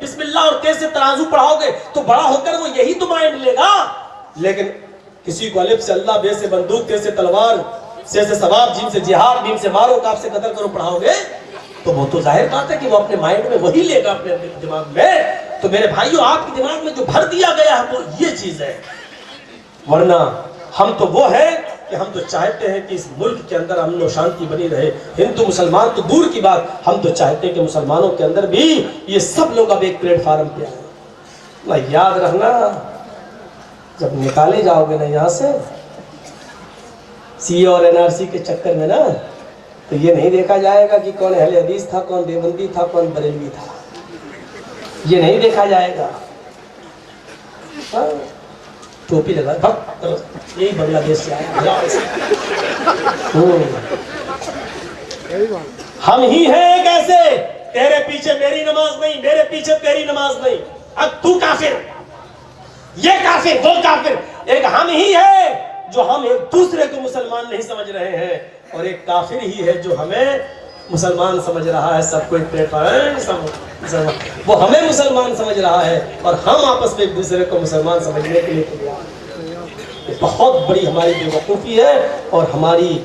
بسم اللہ اور تے سے ترازو پڑھاؤ گے تو بڑا ہو کر وہ یہی تو مائنڈ لے گا. لیکن کسی کو الف سے اللہ, بے سے بندوق, تے سے تلوار, سے ثواب, جیم سے جہاد, میم سے مارو, کاف سے قتل کرو پڑھاؤ گے تو وہ تو ظاہر بات ہے کہ وہ اپنے مائنڈ میں وہی لے گا, اپنے دماغ میں. تو میرے بھائیوں, آپ کے دماغ میں جو بھر دیا گیا ہے وہ یہ چیز ہے. ورنہ ہم تو وہ ہیں کہ ہم تو چاہتے ہیں کہ اس ملک کے اندر امن و شانتی بنی رہے. ہندو مسلمان تو دور کی بات, ہم تو چاہتے ہیں کہ مسلمانوں کے اندر بھی یہ سب لوگ اب ایک پلیٹ فارم پہ آئیں. یاد رکھنا, جب نکالے جاؤ گے نا یہاں سے سی اور این آر سی کے چکر میں نا, تو یہ نہیں دیکھا جائے گا کہ کون اہل حدیث تھا, کون دیوبندی تھا, کون بریلوی تھا. یہ نہیں دیکھا جائے گا. ٹوپی لگا, یہی بنگلہ دیش سے آیا, ہم ہی ہیں ایک ایسے, تیرے پیچھے میری نماز نہیں, میرے پیچھے تیری نماز نہیں, اب تو کافر, یہ کافر, وہ کافر. ایک ہم ہی ہے جو ہم ایک دوسرے کو مسلمان نہیں سمجھ رہے ہیں, اور ایک کافر ہی ہے جو ہمیں مسلمان سمجھ رہا ہے. سب کو ایک پلیٹ فارم, وہ ہمیں مسلمان سمجھ رہا ہے اور ہم آپس میں ایک دوسرے کو مسلمان سمجھنے کے لیے تیار. بہت بڑی ہماری بے وقوفی ہے اور ہماری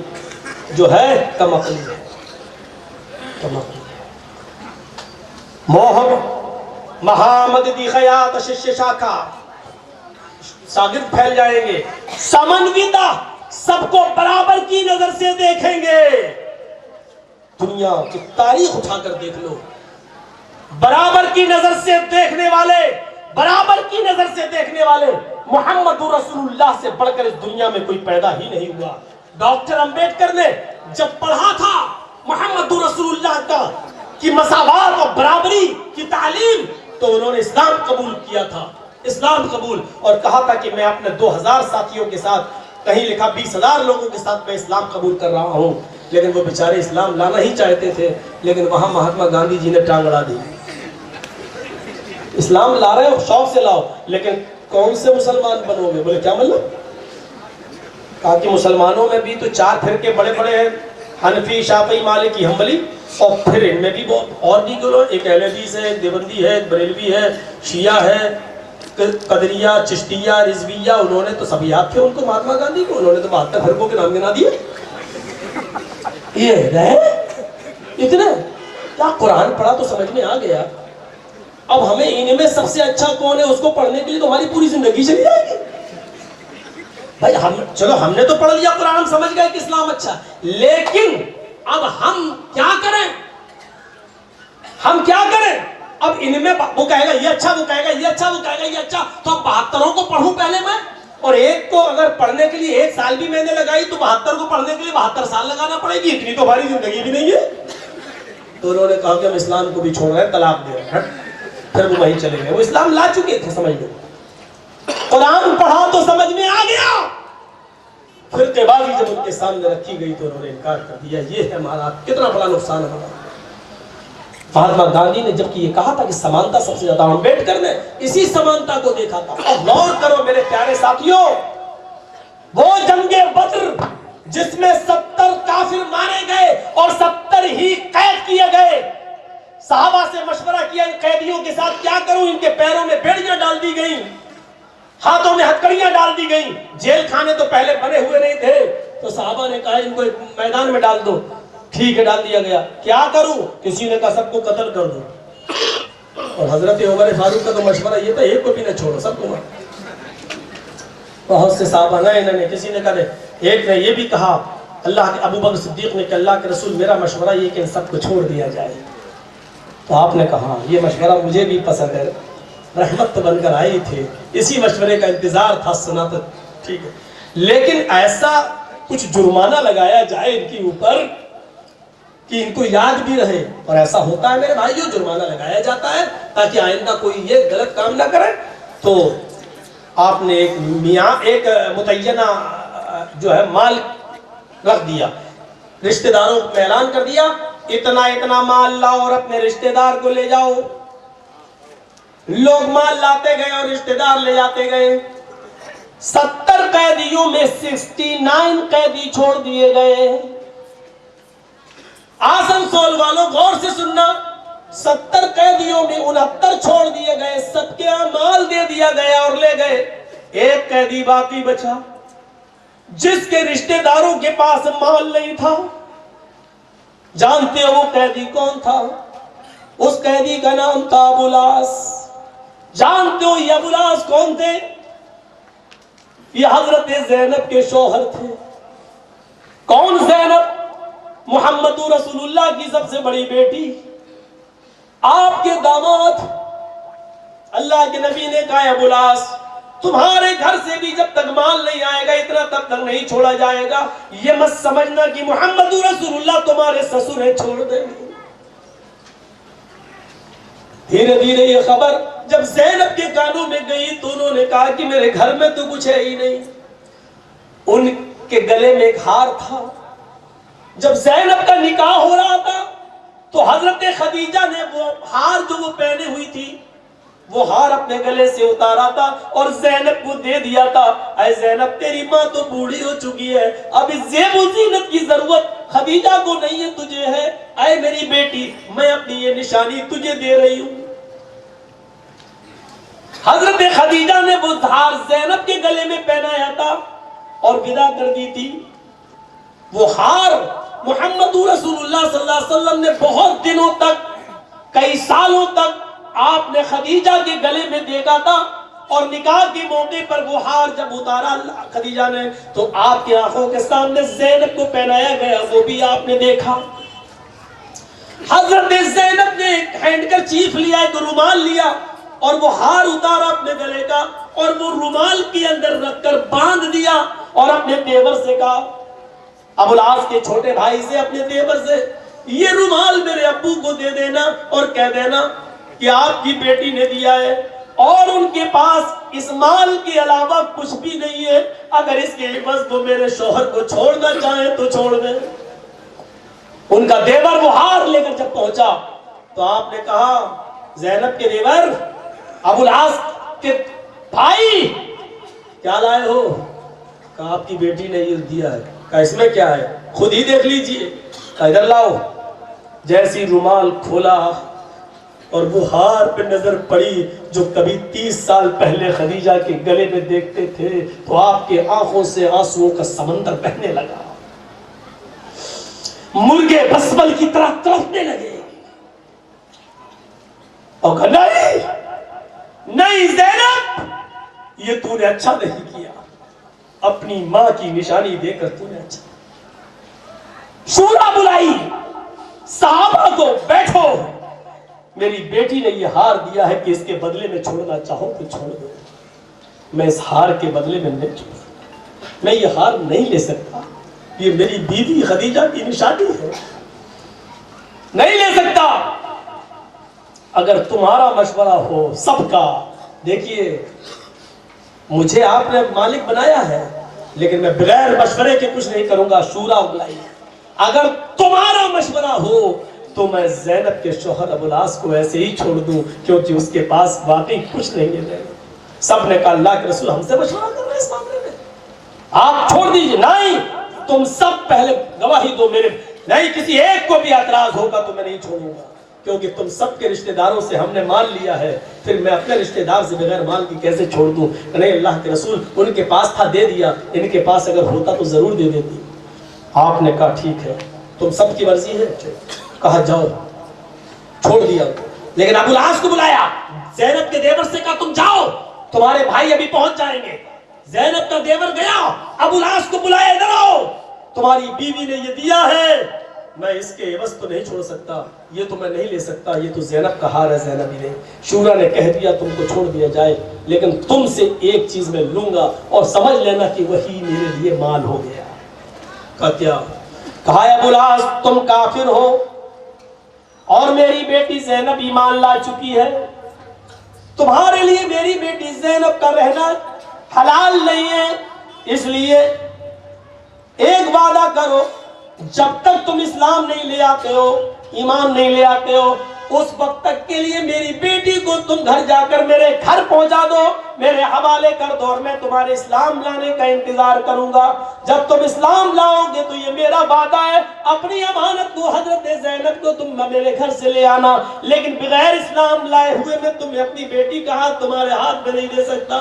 جو ہے کم عقلی ہے. موہم محمد دی خیات شش شاخا, شاگرد پھیل جائیں گے. سمنویتا, سب کو برابر کی نظر سے دیکھیں گے. دنیا کی تاریخ اٹھا کر دیکھ لو, برابر کی نظر سے دیکھنے والے, برابر کی نظر سے دیکھنے والے محمد رسول اللہ سے بڑھ کر اس دنیا میں کوئی پیدا ہی نہیں ہوا. ڈاکٹر امبیڈکر نے جب پڑھا تھا محمد رسول اللہ کا کی مساوات اور برابری کی تعلیم, تو انہوں نے اسلام قبول کیا تھا. اسلام قبول, اور کہا تھا کہ میں اپنے 2000 ساتھیوں کے ساتھ, کہیں لکھا 20,000 لوگوں کے ساتھ میں اسلام قبول کر رہا ہوں. لیکن وہ بیچارے اسلام لانا ہی چاہتے تھے, لیکن وہاں مہاتما گاندھی جی نے ٹانگ اڑا دی. اسلام لا رہے ہو, شوق سے لاؤ, لیکن کون سے مسلمان بنو گے؟ بولے کیا مطلب؟ کہا کہ مسلمانوں میں بھی تو 4 فرقے بڑے بڑے ہیں, حنفی, شافعی, مالکی, حنبلی, اور پھر ان میں بھی بہت اور بھی گروہ, ایک اہل حدیث ہے, ایک دیوبندی ہے, ایک بریلوی ہے, شیعہ ہے, قدریہ, چشتیہ, رضویہ. انہوں نے تو سب یاد تھے ان کو, مہاتما گاندھی کو, انہوں نے تو 72 فرقوں کے نام گنا دیے. یہ رہے اتنے کیا قرآن پڑھا تو سمجھ میں آ گیا. اب ہمیں ان میں سب سے اچھا کون ہے اس کو پڑھنے کے لیے تو ہماری پوری زندگی چلی جائے گی. بھائی چلو ہم نے تو پڑھ لیا قرآن, ہم سمجھ گئے کہ اسلام اچھا, لیکن اب ہم کیا کریں؟ ہم کیا کریں؟ اب ان میں وہ کہے گا یہ اچھا, وہ کہے گا یہ اچھا, وہ کہے گا یہ اچھا, تو اب 72 کو پڑھوں پہلے میں, اور ایک کو اگر پڑھنے کے لیے 1 سال بھی میں نے لگائی تو 72 کو پڑھنے کے لیے 72 سال لگانا پڑے گی، اتنی تو ہماری زندگی بھی نہیں ہے۔ تو انہوں نے کہا کہ ہم اسلام کو بھی چھوڑ رہے ہیں، طلاق دے رہے ہیں۔ پھر وہ وہیں چلے گئے، وہ اسلام لا چکے تھے، سمجھ لو قرآن پڑھا تو سمجھ میں آ گیا، فرقے بازی جب ان کے سامنے رکھی گئی تو انہوں نے انکار کر دیا۔ یہ ہے ہمارا کتنا بڑا نقصان ہمارا۔ مہاتما گاندھی نے جبکہ یہ کہا تھا کہ سمانتا سب سے زیادہ، امبیڈکر نے اسی سمانتا کو دیکھا تھا۔ اب غور کرو میرے پیارے ساتھیوں، وہ جنگ بدر جس میں 70 کافر مارے گئے اور 70 ہی قید کیے گئے، صحابہ سے مشورہ کیا ان قیدیوں کے ساتھ کیا کروں، ان کے پیروں میں بیڑیاں ڈال دی گئیں، ہاتھوں میں ہتکڑیاں ڈال دی گئیں، جیل خانے تو پہلے بنے ہوئے نہیں تھے، تو صحابہ نے کہا ان کو ایک میدان میں ڈال دو، ٹھیک ہے ڈال دیا گیا، کیا کروں، کسی نے کہا سب کو قتل کر دو، اور حضرت عمر فاروق کا تو مشورہ یہ تھا ایک کو بھی نہ چھوڑو، سب کو مار۔ بہت سے صحابہ نہ انہوں نے، کسی نے کہا ایک نے یہ بھی کہا، اللہ کے ابو بکر صدیق نے کہ اللہ کے رسول میرا مشورہ یہ کہ ان سب کو چھوڑ دیا جائے، تو آپ نے کہا یہ مشورہ مجھے بھی پسند ہے، رحمت تو بن کر آئی تھی، اسی مشورے کا انتظار تھا، سنا تو ٹھیک ہے، لیکن ایسا کچھ جرمانہ لگایا جائے ان کے اوپر کہ ان کو یاد بھی رہے، اور ایسا ہوتا ہے میرے بھائیوں، جرمانہ لگایا جاتا ہے تاکہ آئندہ کوئی یہ غلط کام نہ کرے۔ تو آپ نے ایک متعینہ جو ہے مال رکھ دیا، رشتہ داروں کو اعلان کر دیا اتنا اتنا مال لاؤ اور اپنے رشتہ دار کو لے جاؤ۔ لوگ مال لاتے گئے اور رشتہ دار لے جاتے گئے۔ 70 قیدیوں میں 69 قیدی چھوڑ دیے گئے۔ آسنسول والوں غور سے سننا، 70 قیدیوں میں 69 چھوڑ دیے گئے، سب کے مال دے دیا گیا اور لے گئے، ایک قیدی باقی بچا جس کے رشتہ داروں کے پاس مال نہیں تھا۔ جانتے ہو وہ قیدی کون تھا؟ اس قیدی کا نام تھا ابو العاص۔ جانتے ہو یہ ابو العاص کون تھے؟ یہ حضرت زینب کے شوہر تھے۔ کون زینب؟ محمد رسول اللہ کی سب سے بڑی بیٹی، آپ کے داماد۔ اللہ کے نبی نے کہا ابو العاص تمہارے گھر سے بھی جب تک مال نہیں آئے گا اتنا تب تک نہیں چھوڑا جائے گا، یہ مت سمجھنا کہ محمد رسول اللہ تمہارے سسر ہیں چھوڑ دیں گے۔ دھیرے دھیرے یہ خبر جب زینب کے کانوں میں گئی تو انہوں نے کہا کہ میرے گھر میں تو کچھ ہے ہی نہیں۔ ان کے گلے میں ایک ہار تھا، جب زینب کا نکاح ہو رہا تھا تو حضرت خدیجہ نے وہ ہار جو وہ پہنے ہوئی تھی وہ ہار اپنے گلے سے اتارا تھا اور زینب کو دے دیا تھا۔ اے زینب تیری ماں تو بوڑھی ہو چکی ہے، اب اس زیب و زینت کی ضرورت خدیجہ کو نہیں ہے، تجھے ہے۔ اے میری بیٹی میں اپنی یہ نشانی تجھے دے رہی ہوں۔ حضرت خدیجہ نے وہ ہار زینب کے گلے میں پہنایا تھا اور ودا کر دی تھی۔ وہ ہار محمد رسول اللہ صلی اللہ علیہ وسلم نے بہت دنوں تک، کئی سالوں تک آپ نے خدیجہ کے گلے میں دیکھا تھا، اور نکاح کے موقع پر وہ ہار جب اتارا خدیجہ نے تو آپ کی آنکھوں کے سامنے زینب کو پہنایا گیا، وہ بھی آپ نے دیکھا۔ حضرت زینب نے ایک ہینڈ کرچیف لیا، ایک رومال لیا اور وہ ہار اتارا اپنے گلے کا اور وہ رومال کے اندر رکھ کر باندھ دیا اور اپنے دیور سے کہا، ابو العاص کے چھوٹے بھائی سے، اپنے دیور سے، یہ رومال میرے ابو کو دے دینا اور کہہ دینا کہ آپ کی بیٹی نے دیا ہے اور ان کے پاس اس مال کے علاوہ کچھ بھی نہیں ہے، اگر اس کے عوض وہ میرے شوہر کو چھوڑنا چاہیں تو چھوڑ دیں۔ ان کا دیور وہ ہار لے کر جب پہنچا تو آپ نے کہا، زینب کے دیور ابو العاص کے بھائی کیا لائے ہو؟ کہا آپ کی بیٹی نے یہ دیا ہے۔ کہا اس میں کیا ہے؟ خود ہی دیکھ لیجئے۔ کہا ادھر لاؤ۔ جیسی رومال کھولا اور وہ ہار پہ نظر پڑی جو کبھی 30 سال پہلے خدیجہ کے گلے میں دیکھتے تھے تو آپ کے آنکھوں سے آنسوؤں کا سمندر بہنے لگا، مرغے بسمل کی طرح تڑپنے لگے، اور کہا نہیں زینب، یہ تو نے اچھا نہیں کیا، اپنی ماں کی نشانی دے کر تو نے اچھا۔ شورا بلائی صحابہ کو، بیٹھو، میری بیٹی نے یہ ہار دیا ہے کہ اس کے بدلے میں چھوڑنا چاہو تو چھوڑ دو۔ میں اس ہار کے بدلے میں نہیں چھوڑ سکتا، میں یہ ہار نہیں لے سکتا، یہ میری بیوی خدیجہ کی نشانی ہے، نہیں لے سکتا۔ اگر تمہارا مشورہ ہو سب کا، دیکھیے مجھے آپ نے مالک بنایا ہے لیکن میں بغیر مشورے کے کچھ نہیں کروں گا، شورا بلائی۔ اگر تمہارا مشورہ ہو تو میں زینب کے شوہر ابو العاص کو ایسے ہی چھوڑ دوں، کیونکہ اس کے پاس واقعی کچھ نہیں ہے۔ سب نے کہا اللہ کے رسول ہم سے مشورہ کر رہے ہیں اس معاملے میں، آپ چھوڑ دیجئے۔ نہیں، تم سب پہلے گواہی دو میرے، نہیں کسی ایک کو بھی اعتراض ہوگا تو میں نہیں چھوڑوں گا، کیونکہ تم سب کے رشتہ داروں سے ہم نے مال لیا ہے، پھر میں اپنے رشتہ دار سے بغیر مال کی کیسے چھوڑ دوں؟ نہیں اللہ کے رسول ان کے پاس تھا دے دیا، ان کے پاس اگر ہوتا تو ضرور دے دیتی۔ آپ نے کہا ٹھیک ہے تم سب کی مرضی ہے، کہا جاؤ، چھوڑ دیا۔ لیکن ابو العاص کو بلایا، زینب کے دیور سے کہا تم جاؤ، تمہارے بھائی ابھی پہنچ جائیں گے۔ زینب کا دیور گیا، ابو العاص کو بلایا، ادھر آؤ، تمہاری بیوی نے یہ دیا ہے، میں اس کے عوض تو نہیں چھوڑ سکتا، یہ تو میں نہیں لے سکتا، یہ تو زینب کا ہار ہے، زینب ہی نے۔ شورا نے کہہ دیا تم کو چھوڑ دیا جائے، لیکن تم سے ایک چیز میں لوں گا اور سمجھ لینا کہ وہی میرے لیے مال ہو گیا۔ کہا کیا؟ کہا ابو العاص تم کافر ہو اور میری بیٹی زینب ایمان لا چکی ہے، تمہارے لیے میری بیٹی زینب کا رہنا حلال نہیں ہے، اس لیے ایک وعدہ کرو، جب تک تم اسلام نہیں لے آتے ہو، ایمان نہیں لے آتے ہو، اس وقت تک کے لیے میری بیٹی کو تم گھر جا کر میرے گھر پہنچا دو، میرے حوالے کر دو، اور میں تمہارے اسلام لانے کا انتظار کروں گا۔ جب تم اسلام لاؤ گے تو یہ میرا وعدہ ہے، اپنی امانت کو حضرت زینب کو تم میرے گھر سے لے آنا، لیکن بغیر اسلام لائے ہوئے میں تمہیں اپنی بیٹی کا ہاتھ تمہارے ہاتھ میں نہیں دے سکتا۔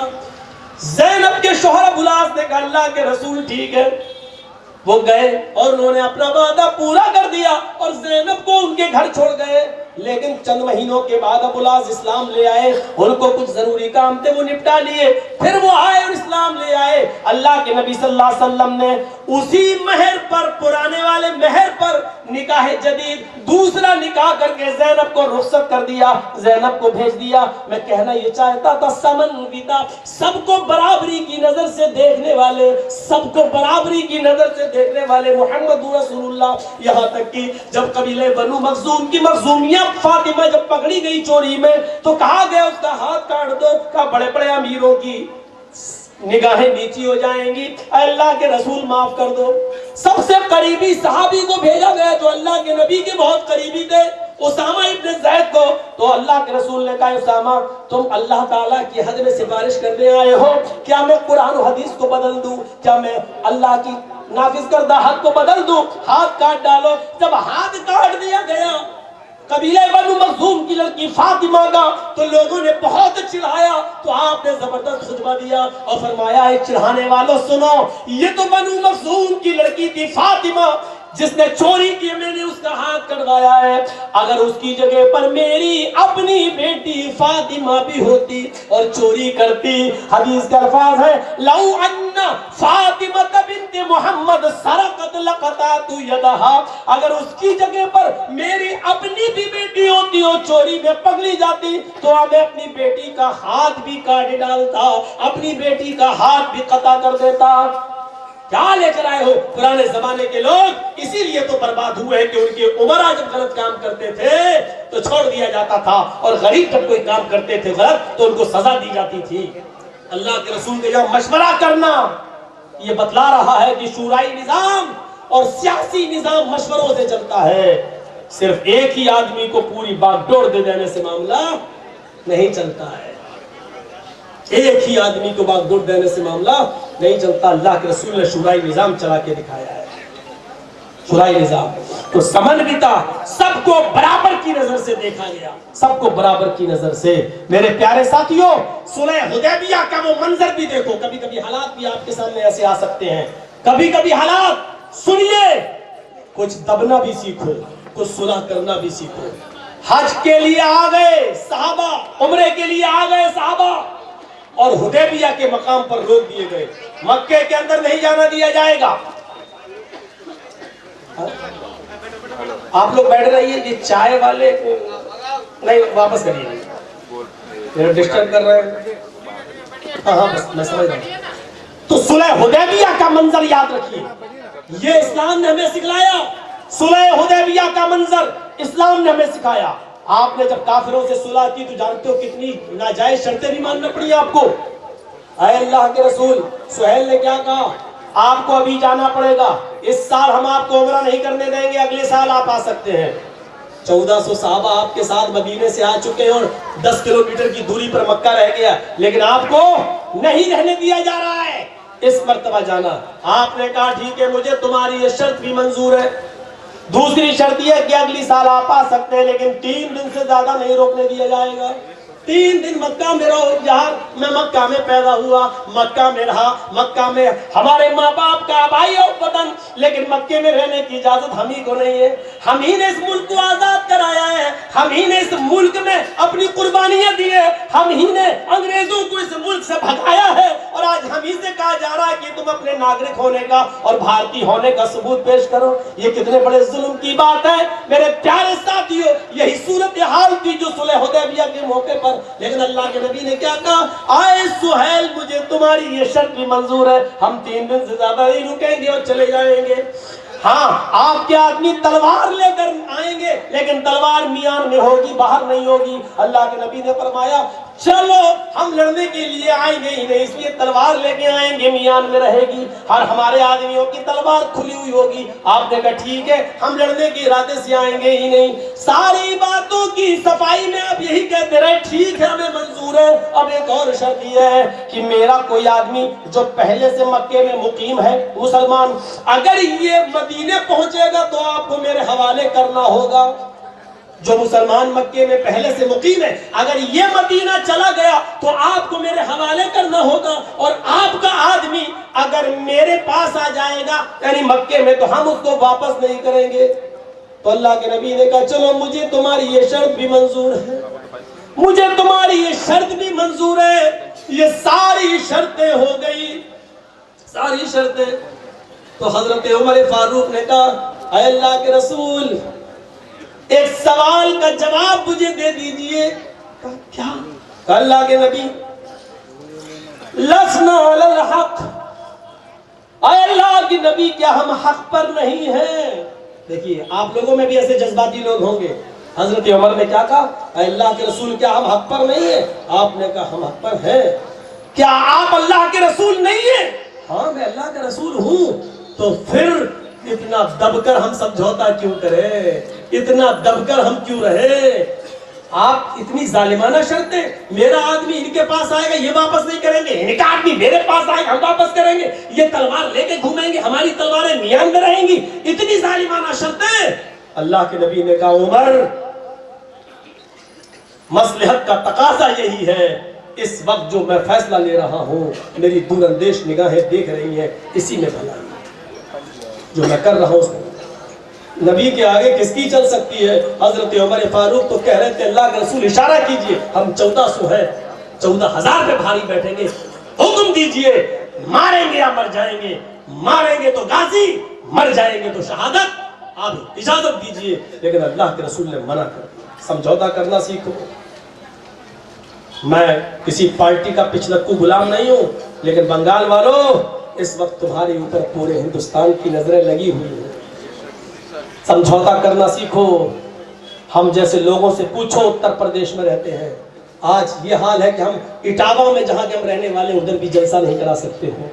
زینب کے شوہر ابو العاص نے کہا اللہ کے رسول ٹھیک ہے۔ وہ گئے اور انہوں نے اپنا وعدہ پورا کر دیا اور زینب کو ان کے گھر چھوڑ گئے۔ لیکن چند مہینوں کے بعد ابو العاص اسلام لے آئے، ان کو کچھ ضروری کام تھے وہ نپٹا لیے، پھر وہ آئے اور اسلام لے آئے۔ اللہ کے نبی صلی اللہ علیہ وسلم نے اسی مہر پر، پرانے والے مہر پر نکاح جدید دوسرا نکاح کر کے زینب کو رخصت کر دیا، زینب کو بھیج دیا۔ میں کہنا یہ چاہتا تھا سمن پیتا، سب کو برابری کی نظر سے دیکھنے والے، سب کو برابری کی نظر سے دیکھنے والے محمد رسول اللہ، یہاں تک کہ جب قبیلہ بنو مخزوم کی مخزومیہ فاطمہ جب پکڑی گئی چوری میں تو کہا گیا اس کا ہاتھ کاٹ دو، کہا بڑے بڑے امیروں کی نگاہیں نیچی ہو جائیں گی، اللہ کے رسول معاف کر دو۔ سب سے قریبی صحابی کو بھیجا گیا جو اللہ کے نبی کے بہت قریبی تھے، اسامہ ابن زید کو، تو اللہ کے رسول نے کہا اسامہ تم اللہ تعالیٰ کی حد میں سفارش کرنے آئے ہو، کیا میں قرآن و حدیث کو بدل دوں؟ کیا میں اللہ کی نافذ کردہ حد کو بدل دوں؟ ہاتھ کاٹ ڈالو۔ جب ہاتھ کاٹ دیا گیا قبیلہ بنو مخزوم کی لڑکی فاطمہ کا تو لوگوں نے بہت چڑھایا، تو آپ نے زبردست خطبہ دیا اور فرمایا اے چڑھانے والوں سنو، یہ تو بنو مخزوم کی لڑکی تھی فاطمہ جس نے چوری کی، میں نے اس کا ہاتھ کٹوایا ہے، اگر اس کی جگہ پر میری اپنی بیٹی فاطمہ بھی ہوتی اور چوری کرتی، حدیث کا الفاظ ہے لو ان فاطمہ بنت محمد سرقت لقطعت یدها، اگر اس کی جگہ پر میری اپنی بھی بیٹی ہوتی اور چوری میں پکڑی جاتی تو میں اپنی بیٹی کا ہاتھ بھی کاٹ ڈالتا، اپنی بیٹی کا ہاتھ بھی قطع کر دیتا۔ کیا لے کر آئے ہو؟ پرانے زمانے کے لوگ اسی لیے تو برباد ہوئے ہیں کہ ان کے عمرہ جب غلط کام کرتے تھے تو چھوڑ دیا جاتا تھا، اور غریب جب کوئی کام کرتے تھے غلط تو ان کو سزا دی جاتی تھی۔ اللہ کے رسول کے جب مشورہ کرنا یہ بتلا رہا ہے کہ شورائی نظام اور سیاسی نظام مشوروں سے چلتا ہے، صرف ایک ہی آدمی کو پوری باغ ڈور دے دینے سے معاملہ نہیں چلتا ہے، ایک ہی آدمی کو باغ ڈور دینے سے معاملہ نہیں چلتا۔ اللہ کے رسول نے شورائی نظام چلا کے دکھایا ہے، شورائی نظام تو سمن بھی تھا، سب کو برابر کی نظر سے دیکھا گیا، سب کو برابر کی نظر سے۔ میرے پیارے ساتھیوں صلح حدیبیہ کا وہ منظر بھی دیکھو، کبھی کبھی حالات بھی آپ کے سامنے ایسے آ سکتے ہیں، کبھی کبھی حالات سنیے، کچھ دبنا بھی سیکھو، کچھ صلح کرنا بھی سیکھو۔ حج کے لیے آ گئے صحابہ، عمرے کے لیے آ گئے صحابہ، اور حدیبیہ کے مقام پر روک دیے گئے، مکے کے اندر نہیں جانا دیا جائے گا۔ آپ لوگ بیٹھ رہی ہیں، یہ چائے والے نہیں واپس کریے، میرا ڈسٹرب کر رہے ہیں۔ ہاں بس میں سمجھ رہا ہوں. تو صلح حدیبیہ کا منظر یاد رکھیے, یہ اسلام نے ہمیں سکھلایا. صلح حدیبیہ کا منظر اسلام نے ہمیں سکھایا. آپ نے جب کافروں سے صلح کی تو جانتے ہو کتنی ناجائز شرطیں بھی ماننا پڑی آپ کو. اے اللہ کے رسول, سہیل نے کیا کہا, آپ کو ابھی جانا پڑے گا, اس سال ہم آپ کو عمرہ نہیں کرنے دیں گے, اگلے سال آپ آ سکتے ہیں. 1400 صحابہ آپ کے ساتھ مدینے سے آ چکے ہیں اور 10 کلومیٹر کی دوری پر مکہ رہ گیا, لیکن آپ کو نہیں رہنے دیا جا رہا ہے اس مرتبہ جانا. آپ نے کہا ٹھیک ہے, مجھے تمہاری یہ شرط بھی منظور ہے. دوسری شرط یہ کہ اگلی سال آپ آ سکتے ہیں, لیکن 3 دن سے زیادہ نہیں روکنے دیا جائے گا. 3 دن مکہ میں رہو. یہاں میں مکہ میں پیدا ہوا, مکہ میں رہا, مکہ میں ہمارے ماں باپ کا آبائی اور وطن, لیکن مکے میں رہنے کی اجازت ہم ہی کو نہیں ہے. ہم ہی نے اس ملک کو آزاد کرایا ہے, ہم ہی نے اس ملک میں اپنی قربانیاں دی ہے, ہم ہی نے انگریزوں کو اس ملک سے بھگایا ہے, اور آج ہم ہی سے کہا جا رہا ہے کہ تم اپنے ناگرک ہونے کا اور بھارتی ہونے کا ثبوت پیش کرو. یہ کتنے بڑے ظلم کی بات ہے میرے پیارے ساتھیو. یہی صورتحال تھی جو صلح حدیبیہ کے موقع پر, لیکن اللہ کے نبی نے کیا کہا, آئے سہیل مجھے تمہاری یہ شرط بھی منظور ہے, ہم 3 دن سے زیادہ نہیں رکیں گے اور چلے جائیں گے. ہاں آپ کے آدمی تلوار لے کر آئیں گے, لیکن تلوار میان میں ہوگی, باہر نہیں ہوگی. اللہ کے نبی نے فرمایا چلو ہم لڑنے کے لیے آئیں گے ہی نہیں, اس لیے تلوار لے کے آئیں گے, میان میں رہے گی, اور ہمارے آدمیوں کی تلوار کھلی ہوئی ہوگی. آپ نے کہا ٹھیک ہے, ہم لڑنے کے ارادے سے آئیں گے ہی نہیں. ساری باتوں کی صفائی میں آپ یہی کہتے رہے ٹھیک ہے ہمیں منظور ہے. اب ایک اور شرط یہ ہے کہ میرا کوئی آدمی جو پہلے سے مکے میں مقیم ہے مسلمان, اگر یہ مدینے پہنچے گا تو آپ کو میرے حوالے کرنا ہوگا. جو مسلمان مکے میں پہلے سے مقیم ہے, اگر یہ مدینہ چلا گیا تو آپ کو میرے حوالے کرنا ہوگا, اور آپ کا آدمی اگر میرے پاس آ جائے گا یعنی مکے میں تو ہم اس کو واپس نہیں کریں گے. تو اللہ کے نبی نے کہا چلو مجھے تمہاری یہ شرط بھی منظور ہے, مجھے تمہاری یہ شرط بھی منظور ہے. یہ ساری شرطیں ہو گئی, ساری شرطیں. تو حضرت عمر فاروق نے کہا اے اللہ کے رسول, ایک سوال کا جواب مجھے دے دیجئے. کیا؟ اللہ کے نبی, لسنا علی الحق, اے اللہ کے نبی کیا ہم حق پر نہیں ہیں؟ دیکھیے آپ لوگوں میں بھی ایسے جذباتی لوگ ہوں گے. حضرت عمر نے کیا کہا, اے اللہ کے رسول کیا ہم حق پر نہیں ہیں؟ آپ نے کہا ہم حق پر ہیں. کیا آپ اللہ کے رسول نہیں ہیں؟ ہاں میں اللہ کا رسول ہوں. تو پھر اتنا دب کر ہم سمجھوتا کیوں کرے, اتنا دب کر ہم کیوں رہے؟ آپ اتنی ظالمانہ شرطیں, میرا آدمی ان کے پاس آئے گا یہ واپس نہیں کریں گے, ان کا آدمی میرے پاس آئے گا ہم واپس کریں گے, یہ تلوار لے کے گھومیں گے, ہماری تلواریں میان میں رہیں گی, اتنی ظالمانہ شرطیں. اللہ کے نبی نے کہا عمر, مصلحت کا تقاضا یہی ہے, اس وقت جو میں فیصلہ لے رہا ہوں میری دور اندیش نگاہیں دیکھ رہی ہیں, اسی میں بھلائی جو میں کر رہا ہوں نبی کے آگے کس کی چل سکتی ہے. حضرت عمر فاروق تو کہہ رہے تھے اللہ کے رسول اشارہ کیجئے, ہم 1400 ہے, 14,000 پہ بھاری بیٹھیں گے, حکم دیجئے, ماریں گے یا مر جائیں گے, ماریں گے تو غازی, مر جائیں گے تو شہادت, آپ اجازت دیجئے. لیکن اللہ کے رسول نے منع کر دیا, سمجھوتا کرنا سیکھو. میں کسی پارٹی کا پچھلکو غلام نہیں ہوں, لیکن بنگال والوں اس وقت تمہارے اوپر پورے ہندوستان کی نظریں لگی ہوئی ہیں, سمجھوتا کرنا سیکھو. ہم جیسے لوگوں سے پوچھو اتر پردیش میں رہتے ہیں, آج یہ حال ہے کہ ہم اٹاوا میں جہاں کے ہم رہنے والے ادھر بھی جلسہ نہیں کرا سکتے ہیں.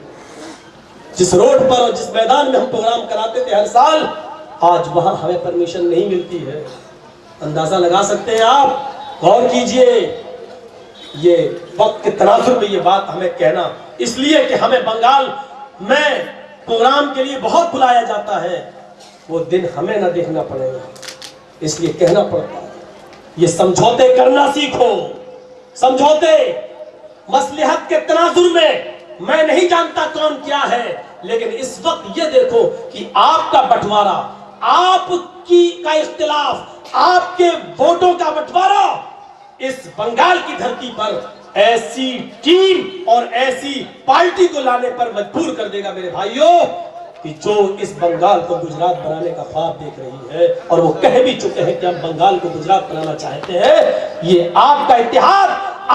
جس روڈ پر اور جس میدان میں ہم پروگرام کراتے تھے ہر سال, آج وہاں ہمیں پرمیشن نہیں ملتی ہے. اندازہ لگا سکتے ہیں آپ, غور کیجئے. یہ وقت کے تناظر میں یہ بات ہمیں کہنا اس لیے کہ ہمیں بنگال میں پروگرام کے لیے بہت بلایا جاتا ہے, وہ دن ہمیں نہ دیکھنا پڑے گا, اس لیے کہنا پڑتا ہے یہ سمجھوتے کرنا سیکھو. سمجھوتے مصلحت کے تناظر میں نہیں جانتا کون کیا ہے, لیکن اس وقت یہ دیکھو کہ آپ کا بٹوارا, آپ کا اختلاف, آپ کے ووٹوں کا بٹوارا اس بنگال کی دھرتی پر ایسی ٹیم اور ایسی پارٹی کو لانے پر مجبور کر دے گا میرے بھائیوں, کہ جو اس بنگال کو گجرات بنانے کا خواب دیکھ رہی ہے, اور وہ کہہ بھی چکے ہیں کہ ہم بنگال کو گجرات بنانا چاہتے ہیں. یہ آپ کا اتحاد,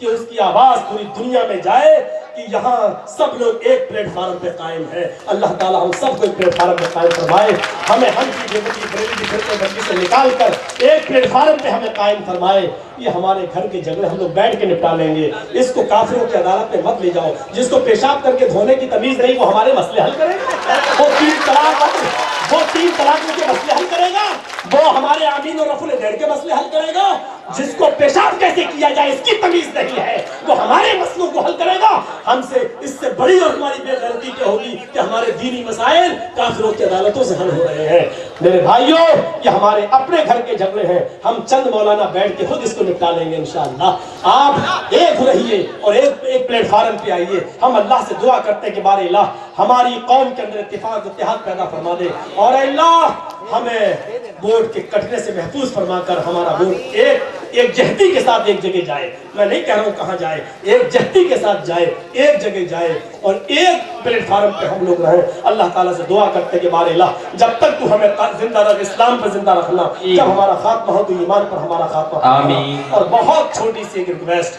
کہ اس کی آواز پوری دنیا میں جائے کہ یہاں سب لوگ ایک پلیٹ فارم پہ قائم ہیں. اللہ تعالیٰ ہم سب کو ایک پلیٹ فارم پہ قائم فرمائے. ہمیں ہم کی زندگی بریلی فرقے بندی سے نکال کر ایک پلیٹ فارم پہ ہمیں قائم فرمائے. یہ ہمارے گھر کے جھگڑے ہم لوگ بیٹھ کے نپٹا لیں گے. اس کو کافروں کی عدالت میں مت لے جاؤ. جس کو پیشاب کر کے دھونے کی تمیز نہیں وہ ہمارے مسئلے حل کرے گا. وہ تین طلاق کے مسئلے حل کرے گا. وہ ہمارے آمین اور رفع الدین کے مسئلے حل کرے گا. جس کو پیشاب کیسے کیا جائے اس کی تمیز نہیں ہے وہ ہمارے مسئلوں کو حل کرے گا. ہم سے اس سے بڑی اور ہماری بے غیرتی کیا ہوگی کہ ہمارے دینی مسائل کافروں کی عدالتوں سے حل ہو رہے ہیں. میرے بھائیوں یہ ہمارے اپنے گھر کے جھگڑے ہیں. ہم چند مولانا بیٹھ کے خود اس کو نپٹا لیں گے انشاءاللہ. آپ ایک رہیے اور ایک پلیٹ فارم پہ آئیے. ہم اللہ سے دعا کرتے ہیں کہ بارے الہ ہماری قوم کے اندر اتفاق اتحاد پیدا فرما دے اور اللہ ہمیں ووٹ کے کٹنے سے محفوظ فرما کر ہمارا ووٹ ایک جہتی کے ساتھ ایک جگہ جائے. میں نہیں کہہ رہا ہوں کہاں جائے, ایک جہتی کے ساتھ جائے, ایک جگہ جائے اور ایک پلیٹ فارم پہ ہم لوگ رہیں. اللہ تعالیٰ سے دعا کرتے کہ بارے الہ جب تک تو ہمیں زندہ رکھ, اسلام پر زندہ رکھنا, جب ہمارا خاتمہ ہو تو ایمان پر ہمارا خاتمہ. آمین. اور بہت چھوٹی سی ایک ریکویسٹ,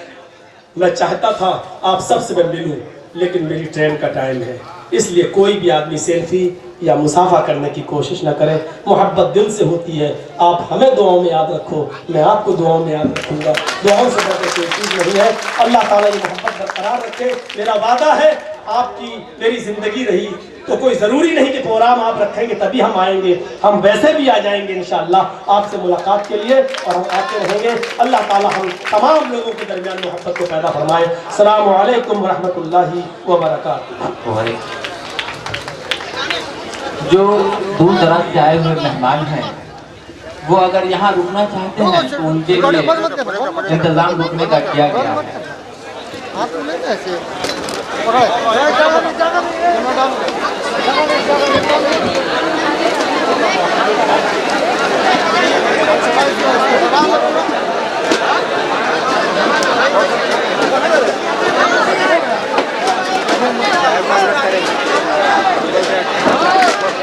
میں چاہتا تھا آپ سب سے میں ملوں لیکن میری ٹرین کا ٹائم ہے, اس لیے کوئی بھی آدمی سیلفی یا مسافہ کرنے کی کوشش نہ کرے. محبت دل سے ہوتی ہے. آپ ہمیں دعاؤں میں یاد رکھو, میں آپ کو دعاؤں میں یاد رکھوں گا. دعاؤں سے بڑھ کے کوئی چیز نہیں ہے. اللہ تعالیٰ یہ محبت برقرار رکھے. میرا وعدہ ہے آپ کی میری زندگی رہی تو کوئی ضروری نہیں کہ پروگرام آپ رکھیں گے تبھی ہم آئیں گے. ہم ویسے بھی آ جائیں گے انشاءاللہ آپ سے ملاقات کے لیے اور ہم آتے رہیں گے. اللہ تعالیٰ ہم تمام لوگوں کے درمیان محبت کو پیدا فرمائے. السلام علیکم ورحمۃ اللہ وبرکاتہ. جو دور دراز سے آئے ہوئے مہمان ہیں وہ اگر یہاں رکنا چاہتے ہیں تو ان کے لیے انتظام رکنے کا کیا گیا ہے.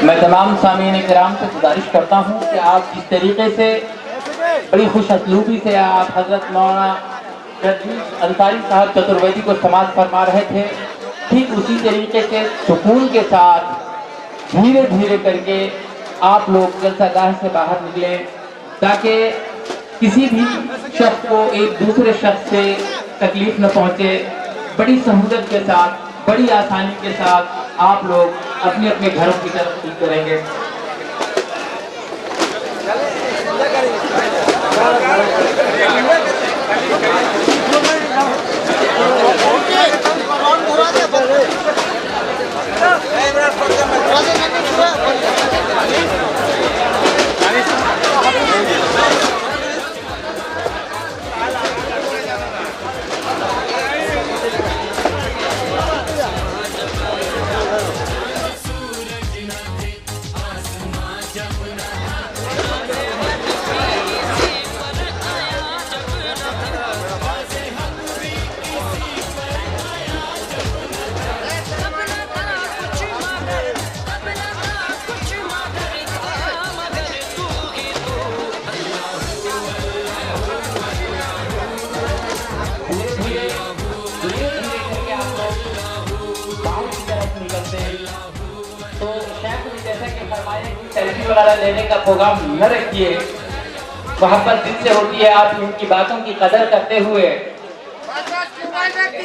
میں تمام سامعین کرام سے گزارش کرتا ہوں کہ آپ جس طریقے سے بڑی خوش اسلوبی سے آپ حضرت مولانا انصاری صاحب چترویدی کو سماعت فرما رہے تھے, ٹھیک اسی طریقے سے سکون کے ساتھ دھیرے دھیرے کر کے آپ لوگ جلسہ گاہ سے باہر نکلیں تاکہ کسی بھی شخص کو ایک دوسرے شخص سے تکلیف نہ پہنچے. بڑی سہولت کے ساتھ, بڑی آسانی کے ساتھ آپ لوگ اپنے اپنے گھروں کی طرف کریں گے. سیلفی وغیرہ لینے کا پروگرام نہ رکھیے. محبت دل سے ہوتی ہے. آپ ان کی باتوں کی قدر کرتے ہوئے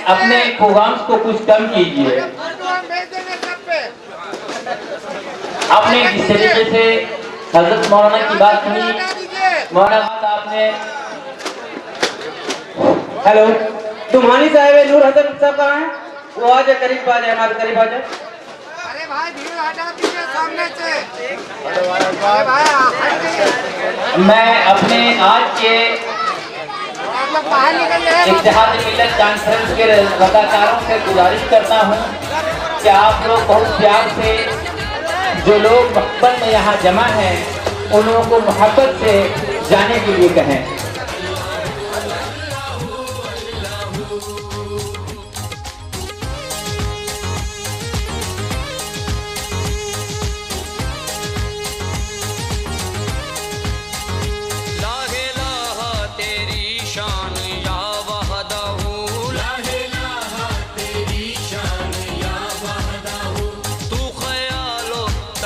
اپنے پروگرامز کو کچھ کم کیجیے. آپ نے جس طریقے سے حضرت مولانا کی بات سنی, مولانا آپ نے ہیلو تمہانی صاحب نور حسن صاحب کہاں ہیں؟ وہ آ جائے, قریب آ جائے, ہمارے قریب آ جائے. میں اپنے آج کے اتحاد ملت کانفرنس کے رضاکاروں سے گزارش کرتا ہوں کہ آپ لوگ بہت پیار سے جو لوگ محبت میں یہاں جمع ہیں ان لوگوں کو محبت سے جانے کے لیے کہیں. لا الہ تیری شان یا وحدہ